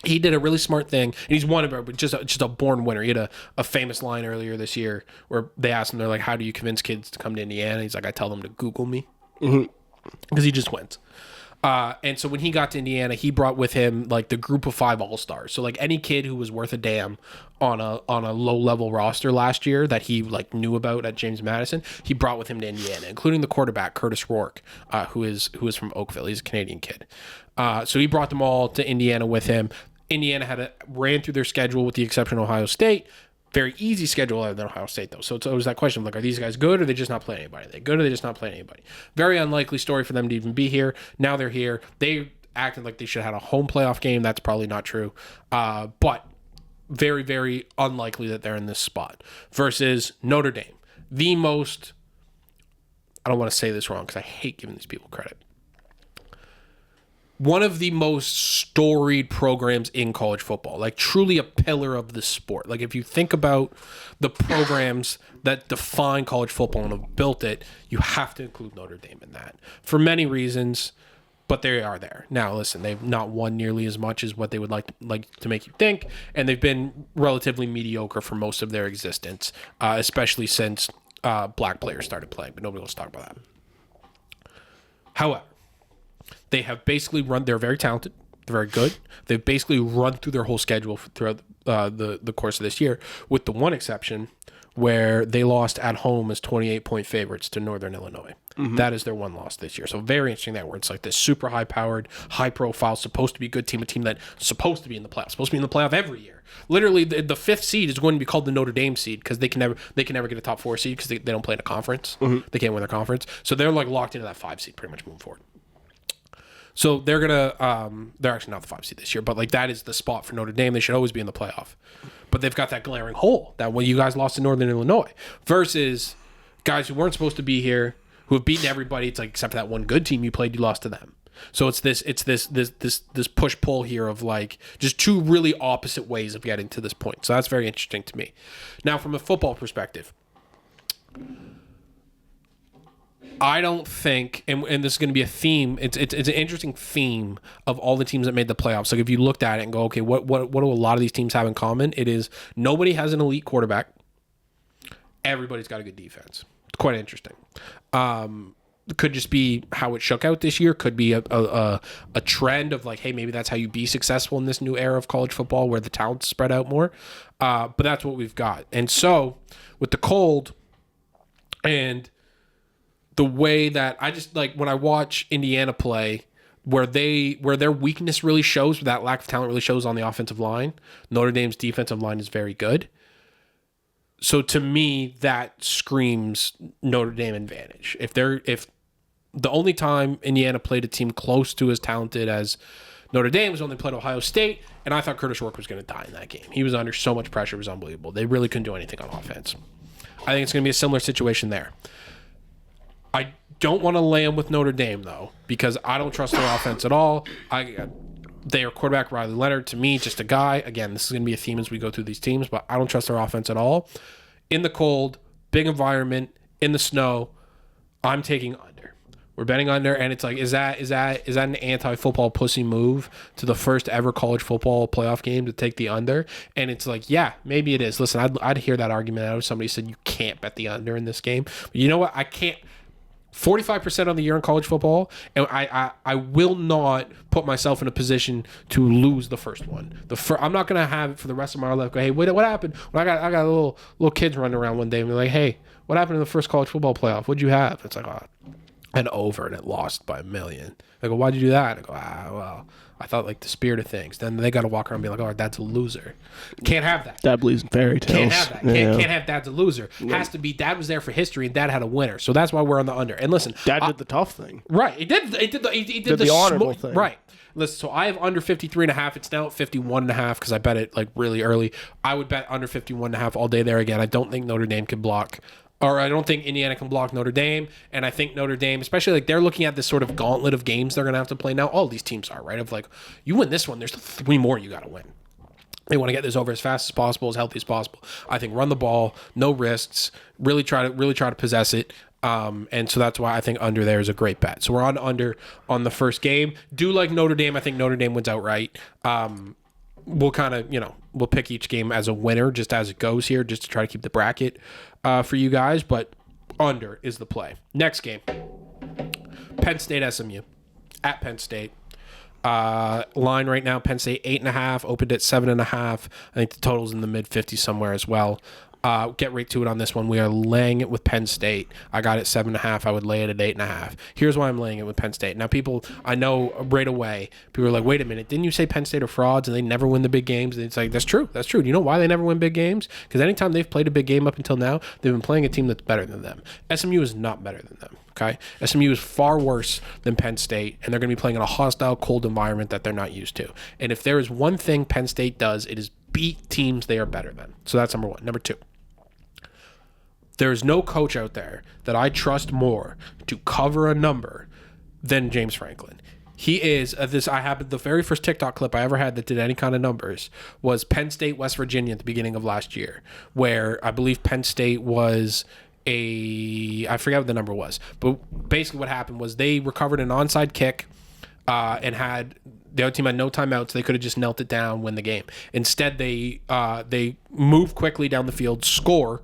He did a really smart thing, and he's won it, but just a born winner. He had a famous line earlier this year where they asked him, they're like, how do you convince kids to come to Indiana? He's like, I tell them to Google me. Because he just wins. And so when he got to Indiana, he brought with him like the group of 5 all-stars. So like any kid who was worth a damn on a low-level roster last year that he like knew about at James Madison, he brought with him to Indiana, including the quarterback Curtis Rourke, who is from Oakville. He's a Canadian kid. So he brought them all to Indiana with him. Indiana ran through their schedule with the exception of Ohio State. Very easy schedule other than Ohio State, though. So it's always that question of like, are these guys good or are they just not playing anybody? Are they good or are they just not playing anybody? Very unlikely story for them to even be here. Now they're here. They acted like they should have had a home playoff game. That's probably not true. But very, very unlikely that they're in this spot. Versus Notre Dame. The most, I don't want to say this wrong because I hate giving these people credit. One of the most storied programs in college football, like truly a pillar of the sport. Like if you think about the programs that define college football and have built it, you have to include Notre Dame in that for many reasons, but they are there. Now, listen, they've not won nearly as much as what they would like to make you think, and they've been relatively mediocre for most of their existence, especially since black players started playing, but nobody wants to talk about that. However, they have basically they're very talented. They're very good. They've basically run through their whole schedule throughout the course of this year, with the one exception where they lost at home as 28-point favorites to Northern Illinois. Mm-hmm. That is their one loss this year. So very interesting that where it's like this super high-powered, high-profile, supposed to be good team, a team that's supposed to be in the playoffs, supposed to be in the playoff every year. Literally, the 5th seed is going to be called the Notre Dame seed because they can never get a top 4 seed because they don't play in a conference. Mm-hmm. They can't win their conference. So they're like locked into that 5 seed pretty much moving forward. So they're they're actually not the 5 seed this year, but like that is the spot for Notre Dame. They should always be in the playoff, but they've got that glaring hole that when you guys lost to Northern Illinois versus guys who weren't supposed to be here, who have beaten everybody. It's like except for that one good team you played, you lost to them. So it's this push pull here of like just 2 really opposite ways of getting to this point. So that's very interesting to me. Now, from a football perspective, I don't think, and this is going to be a theme. It's an interesting theme of all the teams that made the playoffs. Like if you looked at it and go, okay, what do a lot of these teams have in common? It is nobody has an elite quarterback. Everybody's got a good defense. It's quite interesting. It could just be how it shook out this year. Could be a trend of like, hey, maybe that's how you be successful in this new era of college football where the talent's spread out more. But that's what we've got. And so with the cold and the way that I just like when I watch Indiana play, where their weakness really shows, where that lack of talent really shows on the offensive line. Notre Dame's defensive line is very good. So to me, that screams Notre Dame advantage. If the only time Indiana played a team close to as talented as Notre Dame was when they played Ohio State, and I thought Curtis Rourke was going to die in that game. He was under so much pressure, it was unbelievable. They really couldn't do anything on offense. I think it's going to be a similar situation there. I don't want to lay them with Notre Dame, though, because I don't trust their offense at all. Their quarterback, Riley Leonard, to me, just a guy. Again, this is going to be a theme as we go through these teams, but I don't trust their offense at all. In the cold, big environment, in the snow, I'm taking under. We're betting under, and it's like, is that an anti-football pussy move to the first ever college football playoff game to take the under? And it's like, yeah, maybe it is. Listen, I'd hear that argument out if somebody said you can't bet the under in this game. But you know what? I can't. 45% on the year in college football, and I will not put myself in a position to lose the first one. I'm not gonna have it for the rest of my life. Go, hey, what happened? When I got little kids running around one day and be like, hey, what happened in the first college football playoff? What'd you have? It's like, an over, and it lost by 1 million. I go, why'd you do that? I go, well, I thought like the spirit of things. Then they got to walk around and be like, oh, dad's a loser. Can't have that. Dad believes in fairy tales. Can't have that. Can't have dad's a loser. Yeah. Has to be dad was there for history and dad had a winner. So that's why we're on the under. And listen, dad did the tough thing. Right. He did the honorable thing. Right. Listen, so I have under 53.5. It's now at 51.5 because I bet it like really early. I would bet under 51.5 all day there again. I don't think Notre Dame can block. Or I don't think Indiana can block Notre Dame. And I think Notre Dame, especially like they're looking at this sort of gauntlet of games they're going to have to play now. All these teams are, right? Of like, you win this one, there's 3 more you got to win. They want to get this over as fast as possible, as healthy as possible. I think run the ball, no risks, really try to possess it. And so that's why I think under there is a great bet. So we're on under on the first game. Do like Notre Dame. I think Notre Dame wins outright. We'll kind of, we'll pick each game as a winner just as it goes here, just to try to keep the bracket for you guys. But under is the play. Next game, Penn State SMU at Penn State. Line right now, Penn State 8.5, opened at 7.5. I think the total's in the mid 50s somewhere as well. Get right to it on this one. We are laying it with Penn State. I got it 7.5. I would lay it at 8.5. Here's why I'm laying it with Penn State. Now, people, I know right away, people are like, wait a minute, didn't you say Penn State are frauds and they never win the big games? And it's like, that's true. That's true. Do you know why they never win big games? Because anytime they've played a big game up until now, they've been playing a team that's better than them. SMU is not better than them. Okay, SMU is far worse than Penn State, and they're going to be playing in a hostile, cold environment that they're not used to. And if there is one thing Penn State does, it is beat teams they are better than. So that's number one. Number two, there is no coach out there that I trust more to cover a number than James Franklin. He is the very first TikTok clip I ever had that did any kind of numbers was Penn State, West Virginia at the beginning of last year, where I believe Penn State was I forget what the number was, but basically what happened was they recovered an onside kick and the other team had no timeouts. They could have just knelt it down, win the game. Instead, they move quickly down the field, score,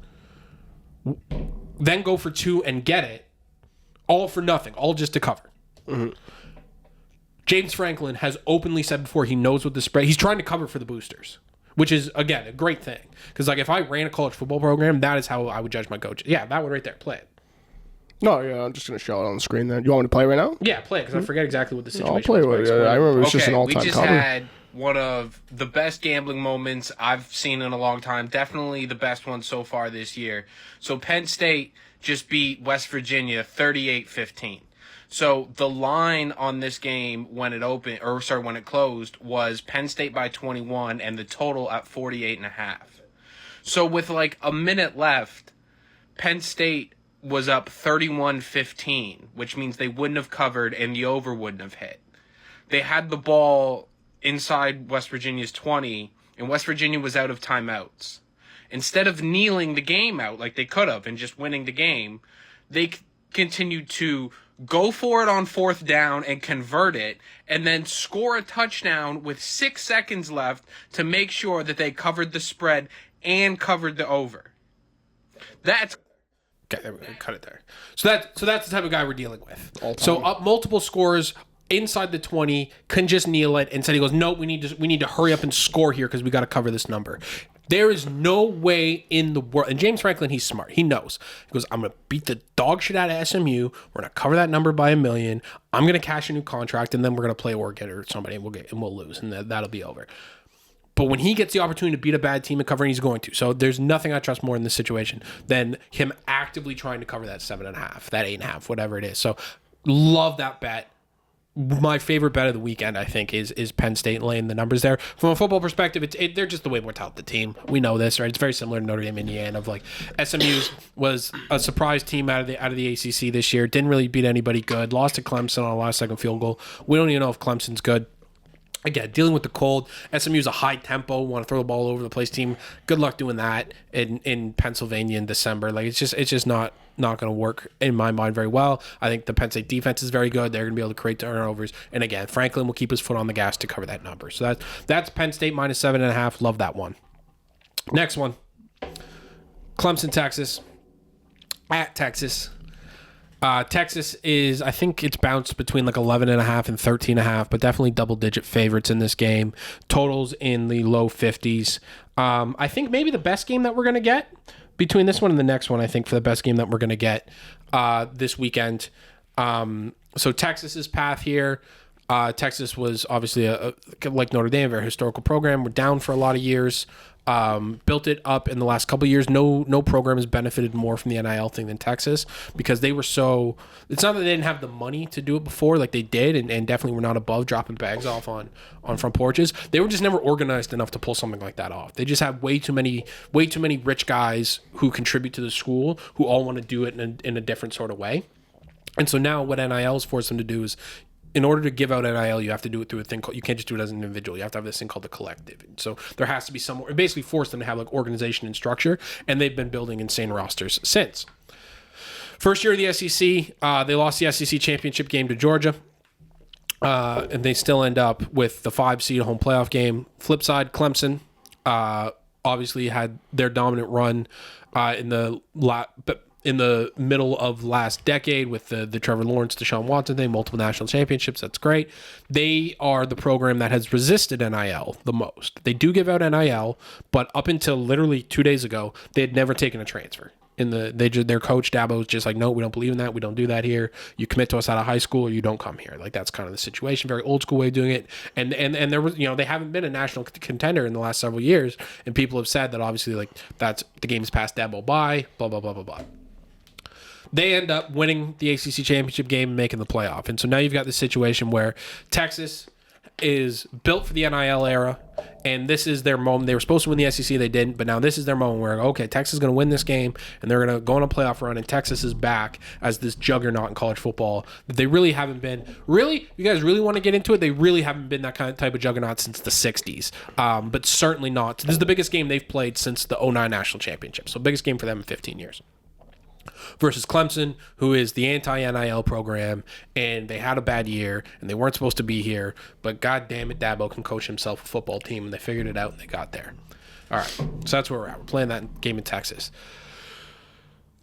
then go for 2 and get it, all for nothing, all just to cover. Mm-hmm. James Franklin has openly said before he knows what the spread. He's trying to cover for the boosters, which is, again, a great thing. Because, like, if I ran a college football program, that is how I would judge my coach. Yeah, that one right there. Play it. No, yeah, I'm just going to show it on the screen then. You want me to play right now? Yeah, play it, because I forget exactly what the situation I'll play was. I remember it was just an all-time cover. We just had one of the best gambling moments I've seen in a long time. Definitely the best one so far this year. So Penn State just beat West Virginia 38-15. So the line on this game when it closed was Penn State by 21 and the total at 48.5. So with like a minute left, Penn State was up 31-15, which means they wouldn't have covered and the over wouldn't have hit. They had the ball inside West Virginia's 20 and West Virginia was out of timeouts. Instead of kneeling the game out like they could have and just winning the game, they continued to go for it on 4th down and convert it, and then score a touchdown with 6 seconds left to make sure that they covered the spread and covered the over. That's okay. There we go. Cut it there. So that's the type of guy we're dealing with. So up multiple scores inside the 20, can just kneel it. Instead, he goes, no, we need to hurry up and score here because we got to cover this number. There is no way in the world. And James Franklin, he's smart. He knows. He goes, I'm going to beat the dog shit out of SMU. We're going to cover that number by 1 million. I'm going to cash a new contract, and then we're going to play Oregon or somebody, and we'll lose, and that'll be over. But when he gets the opportunity to beat a bad team and cover, he's going to. So there's nothing I trust more in this situation than him actively trying to cover that 7.5, that 8.5, whatever it is. So love that bet. My favorite bet of the weekend, I think, is Penn State laying the numbers there. From a football perspective, they're just the way more talented team. We know this, right? It's very similar to Notre Dame, Indiana. Of like SMU was a surprise team out of the ACC this year. Didn't really beat anybody good. Lost to Clemson on a last-second field goal. We don't even know if Clemson's good. Again, dealing with the cold. SMU's a high tempo, want to throw the ball all over the place team. Good luck doing that in Pennsylvania in December. Like it's just not going to work in my mind very well. I think the Penn State defense is very good. They're going to be able to create turnovers. And again, Franklin will keep his foot on the gas to cover that number. So that's Penn State minus 7.5. Love that one. Next one, Clemson, Texas. At Texas. Texas is, I think it's bounced between like 11.5 and 13.5, but definitely double-digit favorites in this game. Totals in the low 50s. I think maybe the best game that we're going to get between this one and the next one, I think for the best game that we're going to get this weekend. So Texas's path here. Texas was obviously, like Notre Dame, a very historical program. We're down for a lot of years. Built it up in the last couple of years. No program has benefited more from the NIL thing than Texas because they were so. It's not that they didn't have the money to do it before, like they did, and definitely were not above dropping bags off on front porches. They were just never organized enough to pull something like that off. They just have way too many rich guys who contribute to the school who all want to do it in a different sort of way. And so now what NIL has forced them to do is, in order to give out NIL, you have to do it through a thing called, you can't just do it as an individual. You have to have this thing called the collective. And so there has to be some, it basically forced them to have like organization and structure, and they've been building insane rosters since. First year of the SEC, they lost the SEC championship game to Georgia, and they still end up with the 5 seed home playoff game. Flip side, Clemson obviously had their dominant run in the middle of last decade with the Trevor Lawrence, Deshaun Watson thing, multiple national championships. That's great. They are the program that has resisted NIL the most. They do give out NIL, but up until literally 2 days ago, they had never taken a transfer. Their coach Dabo was just like, no, we don't believe in that. We don't do that here. You commit to us out of high school, or you don't come here. Like that's kind of the situation. Very old school way of doing it. And there was, they haven't been a national contender in the last several years, and people have said that obviously like that's the game's passed Dabo by. Blah blah blah blah blah. They end up winning the ACC championship game and making the playoff. And so now you've got this situation where Texas is built for the NIL era, and this is their moment. They were supposed to win the SEC, they didn't, but now this is their moment where, okay, Texas is going to win this game, and they're going to go on a playoff run, and Texas is back as this juggernaut in college football that they really haven't been. Really, you guys really want to get into it? They really haven't been that kind of type of juggernaut since the 60s, but certainly not. This is the biggest game they've played since the 2009 national championship, so biggest game for them in 15 years. Versus Clemson, who is the anti-NIL program, and they had a bad year, and they weren't supposed to be here, but god damn it, Dabo can coach himself a football team, and they figured it out, and they got there. All right, so that's where we're at. We're playing that game in Texas.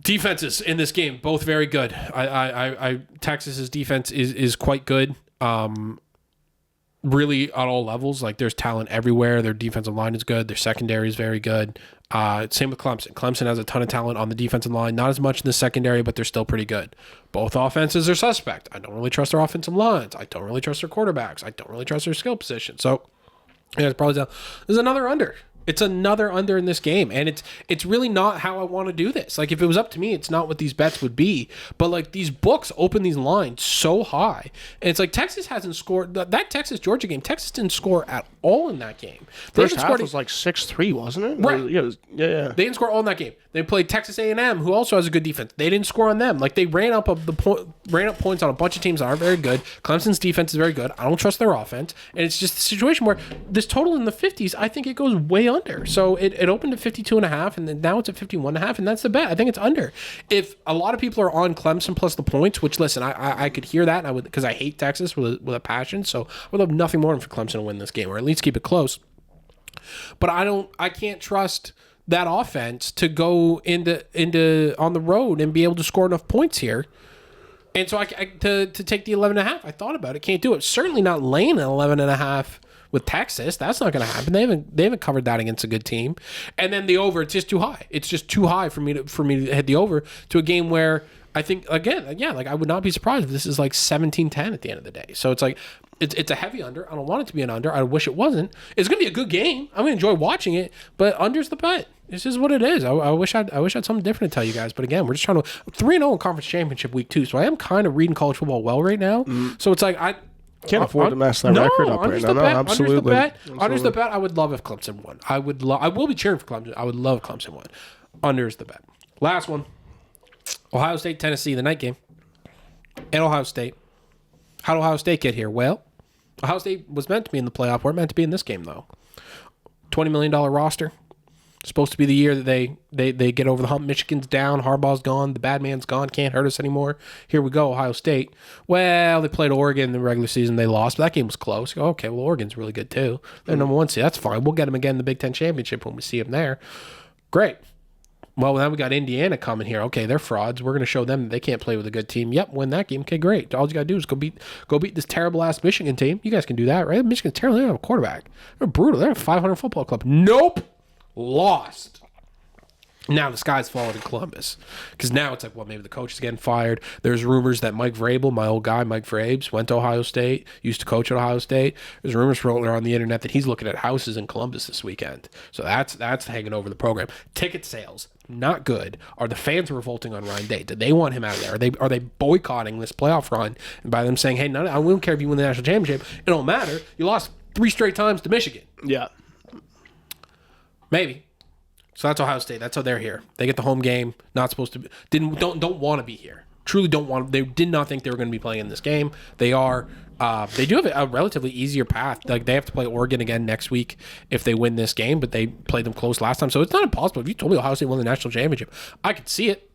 Defenses in this game, both very good. Texas's defense is quite good. Really at all levels. Like there's talent everywhere. Their defensive line is good. Their secondary is very good. Same with Clemson. Clemson has a ton of talent on the defensive line. Not as much in the secondary, but they're still pretty good. Both offenses are suspect. I don't really trust their offensive lines. I don't really trust their quarterbacks. I don't really trust their skill position. So yeah, it's probably there's another under. It's another under in this game, and it's really not how I want to do this. Like if it was up to me, it's not what these bets would be. But like these books open these lines so high, and it's like Texas hasn't scored that Texas Georgia game. Texas didn't score at all in that game. First half was like 6-3, wasn't it? Right. Yeah. They didn't score all in that game. They played Texas A&M, who also has a good defense. They didn't score on them. Like they ran up points on a bunch of teams that aren't very good. Clemson's defense is very good. I don't trust their offense, and it's just a situation where this total in the 50s, I think it goes way under. So it opened at 52.5, and then now it's at 51.5, and that's the bet. I think it's under. If a lot of people are on Clemson plus the points, which listen, I could hear that, and I would, because I hate Texas with a passion. So I would love nothing more than for Clemson to win this game, or at least keep it close. But I can't trust that offense to go into on the road and be able to score enough points here. And so to take the 11.5, I thought about it. Can't do it. Certainly not laying an 11.5 with Texas. That's not going to happen. They haven't covered that against a good team. And then the over, it's just too high. It's just too high for me to hit the over to a game where I think, again, yeah, like I would not be surprised if this is like 17-10 at the end of the day. So it's like it's a heavy under. I don't want it to be an under. I wish it wasn't. It's going to be a good game. I'm going to enjoy watching it, but under's the bet. This is what it is. I wish I had something different to tell you guys, but again, we're just trying to 3-0 in conference championship week 2. So I am kind of reading college football well right now. So it's like can't afford to mess that record up right now. No, absolutely. Under's the bet. I would love if Clemson won. I will be cheering for Clemson. I would love if Clemson won. Under's the bet. Last one. Ohio State, Tennessee, the night game. At Ohio State. How did Ohio State get here? Well, Ohio State was meant to be in the playoff. Weren't meant to be in this game, though. $20 million roster. Supposed to be the year that they get over the hump. Michigan's down. Harbaugh's gone. The bad man's gone. Can't hurt us anymore. Here we go, Ohio State. Well, they played Oregon in the regular season. They lost, but that game was close. You go, okay, well, Oregon's really good, too. They're number 1 seed. That's fine. We'll get them again in the Big Ten Championship when we see them there. Great. Well, now we got Indiana coming here. Okay, they're frauds. We're going to show them that they can't play with a good team. Yep, win that game. Okay, great. All you got to do is go beat this terrible-ass Michigan team. You guys can do that, right? Michigan's terrible. They don't have a quarterback. They're brutal. They're a 500 football club. Nope. Lost. Now the sky's falling in Columbus because now it's like, well, maybe the coach is getting fired. There's rumors that Mike Vrabel, my old guy, Mike Vrabes, went to Ohio State, used to coach at Ohio State. There's rumors rolling on the internet that he's looking at houses in Columbus this weekend. So that's hanging over the program. Ticket sales, not good. Are the fans revolting on Ryan Day? Do they want him out of there? Are they boycotting this playoff run and by them saying, hey, I don't care if you win the national championship. It don't matter. You lost 3 straight times to Michigan. Yeah. Maybe. So that's Ohio State. That's how they're here. They get the home game. Not supposed to be. Don't want to be here. Truly don't want. They did not think they were going to be playing in this game. They are. They do have a relatively easier path. Like they have to play Oregon again next week if they win this game, but they played them close last time. So it's not impossible. If you told me Ohio State won the national championship, I could see it,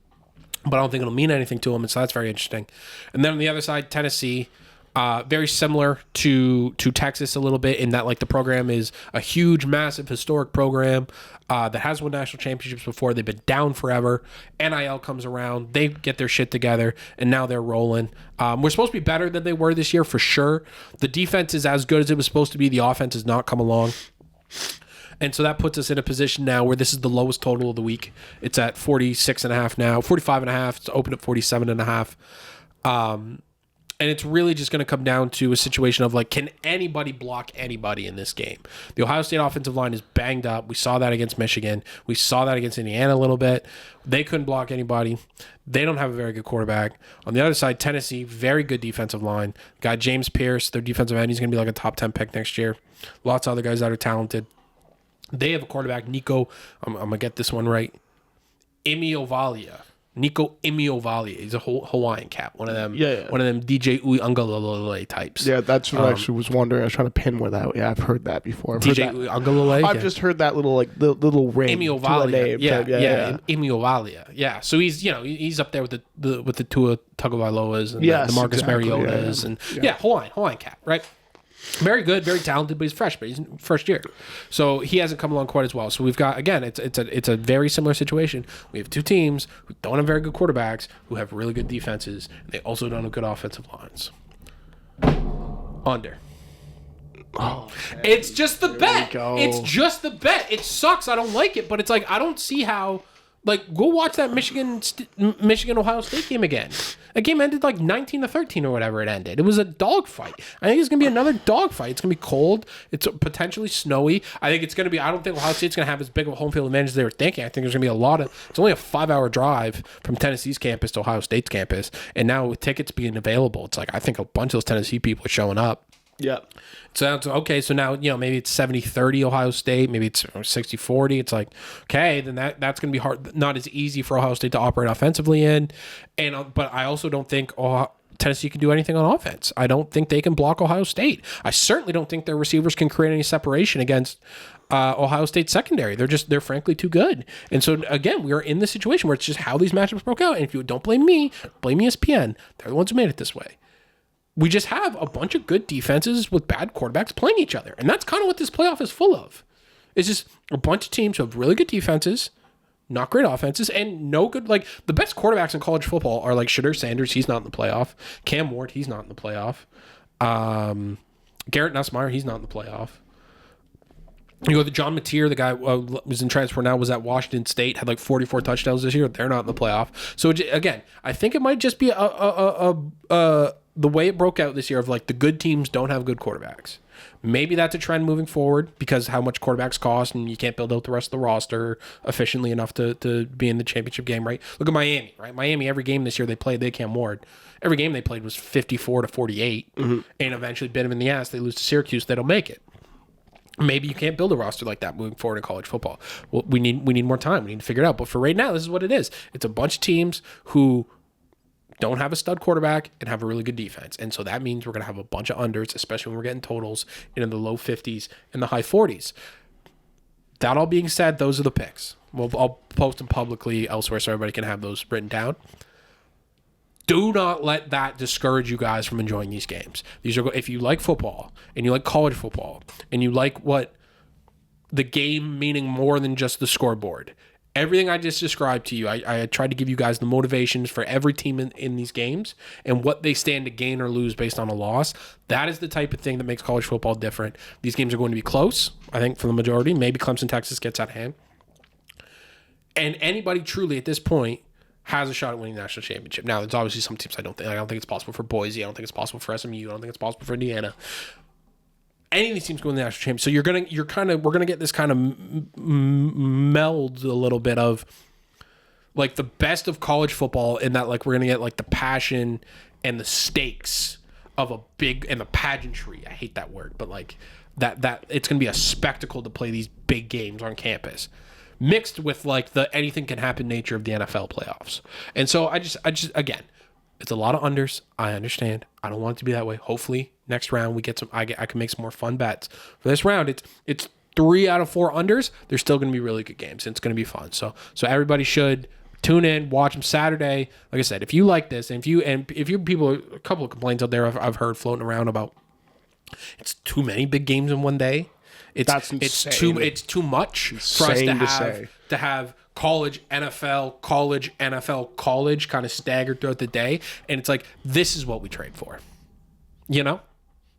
but I don't think it'll mean anything to them. And so that's very interesting. And then on the other side, Tennessee. Very similar to Texas a little bit in that like the program is a huge, massive, historic program that has won national championships before. They've been down forever. NIL comes around. They get their shit together, and now they're rolling. We're supposed to be better than they were this year for sure. The defense is as good as it was supposed to be. The offense has not come along. And so that puts us in a position now where this is the lowest total of the week. It's at 46.5 now, 45.5. It's open at 47.5. And it's really just going to come down to a situation of like, can anybody block anybody in this game? The Ohio State offensive line is banged up. We saw that against Michigan. We saw that against Indiana a little bit. They couldn't block anybody. They don't have a very good quarterback. On the other side, Tennessee, very good defensive line. Got James Pierce, their defensive end. He's going to be like a top 10 pick next year. Lots of other guys that are talented. They have a quarterback, Nico. I'm going to get this one right. Nico Imiovalia. He's a Hawaiian cat. One of them. Yeah. One of them DJ Uiagalelei types. Yeah, that's what I actually was wondering. I was trying to pin where that. Yeah, I've heard that before. DJ Uiagalelei. I've just heard that little like the little ring. Imiovalia. Yeah. Imiovalia. Yeah. So he's up there with the Tua Tagovailoas and the Marcus Mariotas and Hawaiian cat, right? Very good, very talented, but he's fresh. But he's first year, so he hasn't come along quite as well. So we've got again, it's a very similar situation. We have two teams who don't have very good quarterbacks, who have really good defenses, and they also don't have good offensive lines. Under. Oh, it's just the bet. It's just the bet. It sucks. I don't like it, but it's like I don't see how. Like, go watch that Michigan-Ohio State game again. That game ended like 19-13 or whatever it ended. It was a dogfight. I think it's going to be another dogfight. It's going to be cold. It's potentially snowy. I think it's going to be... I don't think Ohio State's going to have as big of a home field advantage as they were thinking. I think there's going to be a lot of... It's only a 5-hour drive from Tennessee's campus to Ohio State's campus. And now with tickets being available, it's like I think a bunch of those Tennessee people are showing up. Yeah. So okay, so now, maybe it's 70-30 Ohio State, maybe it's 60-40. It's like, okay, then that's going to be hard, not as easy for Ohio State to operate offensively in. But I also don't think Tennessee can do anything on offense. I don't think they can block Ohio State. I certainly don't think their receivers can create any separation against Ohio State secondary. They're frankly too good. And so again, we are in the situation where it's just how these matchups broke out. And if you don't blame me, blame ESPN. They're the ones who made it this way. We just have a bunch of good defenses with bad quarterbacks playing each other. And that's kind of what this playoff is full of. It's just a bunch of teams who have really good defenses, not great offenses, and no good... Like, the best quarterbacks in college football are like Shedeur Sanders. He's not in the playoff. Cam Ward, he's not in the playoff. Garrett Nussmeier, he's not in the playoff. You go to John Mateer, the guy was in transfer now, was at Washington State, had like 44 touchdowns this year. They're not in the playoff. So, again, I think it might just be the way it broke out this year of like the good teams don't have good quarterbacks. Maybe that's a trend moving forward because how much quarterbacks cost and you can't build out the rest of the roster efficiently enough to be in the championship game, right? Look at Miami, right? Miami, every game this year they played, they Cam Ward. Every game they played was 54-48 and eventually bit them in the ass. They lose to Syracuse, they don't make it. Maybe you can't build a roster like that moving forward in college football. Well, we need more time. We need to figure it out. But for right now, this is what it is. It's a bunch of teams who don't have a stud quarterback and have a really good defense. And so that means we're going to have a bunch of unders, especially when we're getting totals in the low 50s and the high 40s. That all being said, those are the picks. I'll post them publicly elsewhere so everybody can have those written down. Do not let that discourage you guys from enjoying these games. These are, if you like football and you like college football and you like what the game meaning more than just the scoreboard, everything I just described to you, I tried to give you guys the motivations for every team in these games and what they stand to gain or lose based on a loss. That is the type of thing that makes college football different. These games are going to be close, I think, for the majority. Maybe Clemson, Texas gets out of hand. And anybody truly at this point has a shot at winning the national championship. Now, there's obviously some teams I don't think it's possible for Boise. I don't think it's possible for SMU. I don't think it's possible for Indiana. Any of these teams go in the national championship. So we're gonna get this kind of meld a little bit of like the best of college football in that like we're gonna get like the passion and the stakes of a big and the pageantry. I hate that word, but like that it's gonna be a spectacle to play these big games on campus, mixed with like the anything can happen nature of the NFL playoffs. And so I just again, it's a lot of unders. I understand. I don't want it to be that way. Hopefully next round we get some. I can make some more fun bets. For this round, it's 3 out of 4 unders. They're still going to be really good games. It's going to be fun. So everybody should tune in, watch them Saturday. Like I said, if you like this, and if you people, a couple of complaints out there I've heard floating around about, it's too many big games in one day. That's insane. It's too much for us to have college, NFL, college kind of staggered throughout the day. And it's like, this is what we trade for, you know?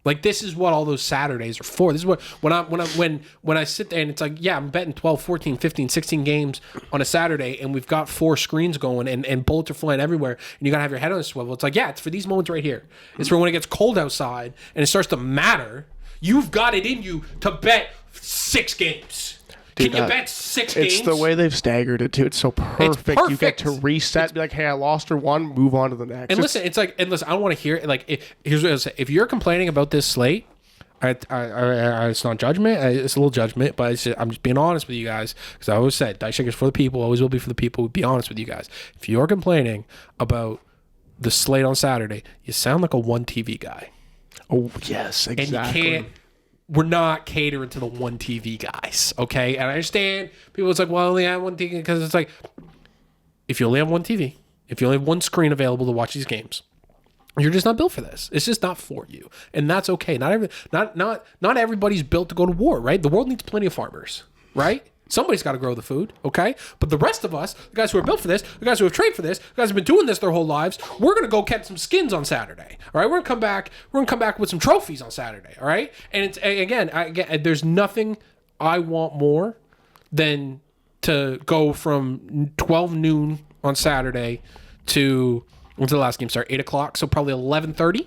Like, this is what all those Saturdays are for. This is what, when I sit there and it's like, yeah, I'm betting 12, 14, 15, 16 games on a Saturday and we've got 4 screens going and bullets are flying everywhere and you got to have your head on a swivel. It's like, yeah, it's for these moments right here. It's for when it gets cold outside and it starts to matter. You've got it in you to bet 6 games. Dude, can you bet 6 games? It's the way they've staggered it, too. It's so perfect. You get to reset, be like, hey, I lost or won, move on to the next. And listen, I don't want to hear it. Like, here's what I say. If you're complaining about this slate, it's not judgment. It's a little judgment, but I'm just being honest with you guys. Because I always said, Diceshaker's for the people, always will be for the people. Be honest with you guys. If you're complaining about the slate on Saturday, you sound like a one TV guy. Oh, yes, exactly. And we're not catering to the one TV guys, okay? And I understand people, it's like, well, I only have one TV, because it's like, if you only have one TV, if you only have one screen available to watch these games, you're just not built for this. It's just not for you, and that's okay. Not everybody's built to go to war, right? The world needs plenty of farmers, right? Somebody's got to grow the food, okay? But the rest of us, the guys who are built for this, the guys who have trained for this, the guys who have been doing this their whole lives, we're going to go catch some skins on Saturday, all right? We're going to come back with some trophies on Saturday, all right? And it's, again, there's nothing I want more than to go from 12 noon on Saturday to, when's the last game start? 8 o'clock, so probably 11:30.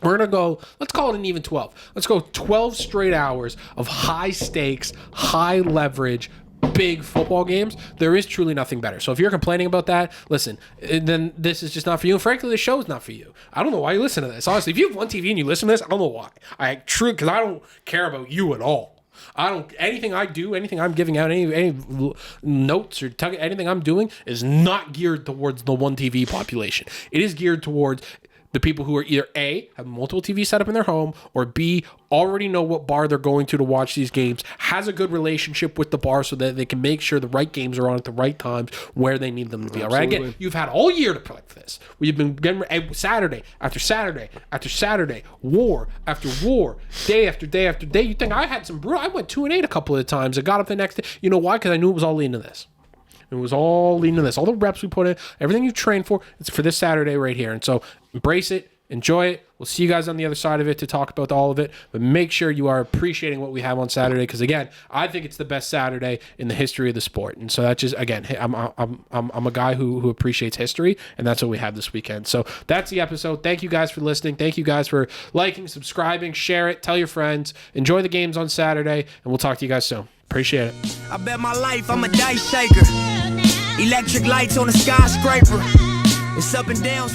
We're going to go, let's call it an even 12. Let's go 12 straight hours of high stakes, high leverage, big football games. There is truly nothing better. So if you're complaining about that, listen, then this is just not for you. And frankly, this show is not for you. I don't know why you listen to this. Honestly, if you have one TV and you listen to this, I don't know why. Because I don't care about you at all. Anything I do, anything I'm giving out, any notes or anything I'm doing is not geared towards the one TV population. It is geared towards the people who are either A, have multiple TVs set up in their home, or B, already know what bar they're going to watch these games, has a good relationship with the bar so that they can make sure the right games are on at the right times where they need them to be. All right, again, you've had all year to play for this. We've been getting Saturday after Saturday after Saturday, war after war, day after day after day. You think I had some brew? I went 2-8 a couple of times. I got up the next day. You know why? Because I knew it was all leading to this. It was all leading to this. All the reps we put in, everything you've trained for, it's for this Saturday right here. And so embrace it, enjoy it. We'll see you guys on the other side of it to talk about all of it. But make sure you are appreciating what we have on Saturday, because again, I think it's the best Saturday in the history of the sport. And so that's just, again, I'm a guy who appreciates history, and that's what we have this weekend. So that's the episode. Thank you guys for listening. Thank you guys for liking, subscribing, share it, tell your friends, enjoy the games on Saturday, and we'll talk to you guys soon. Appreciate it. I bet my life I'm a dice shaker. Electric lights on a skyscraper. It's up and down.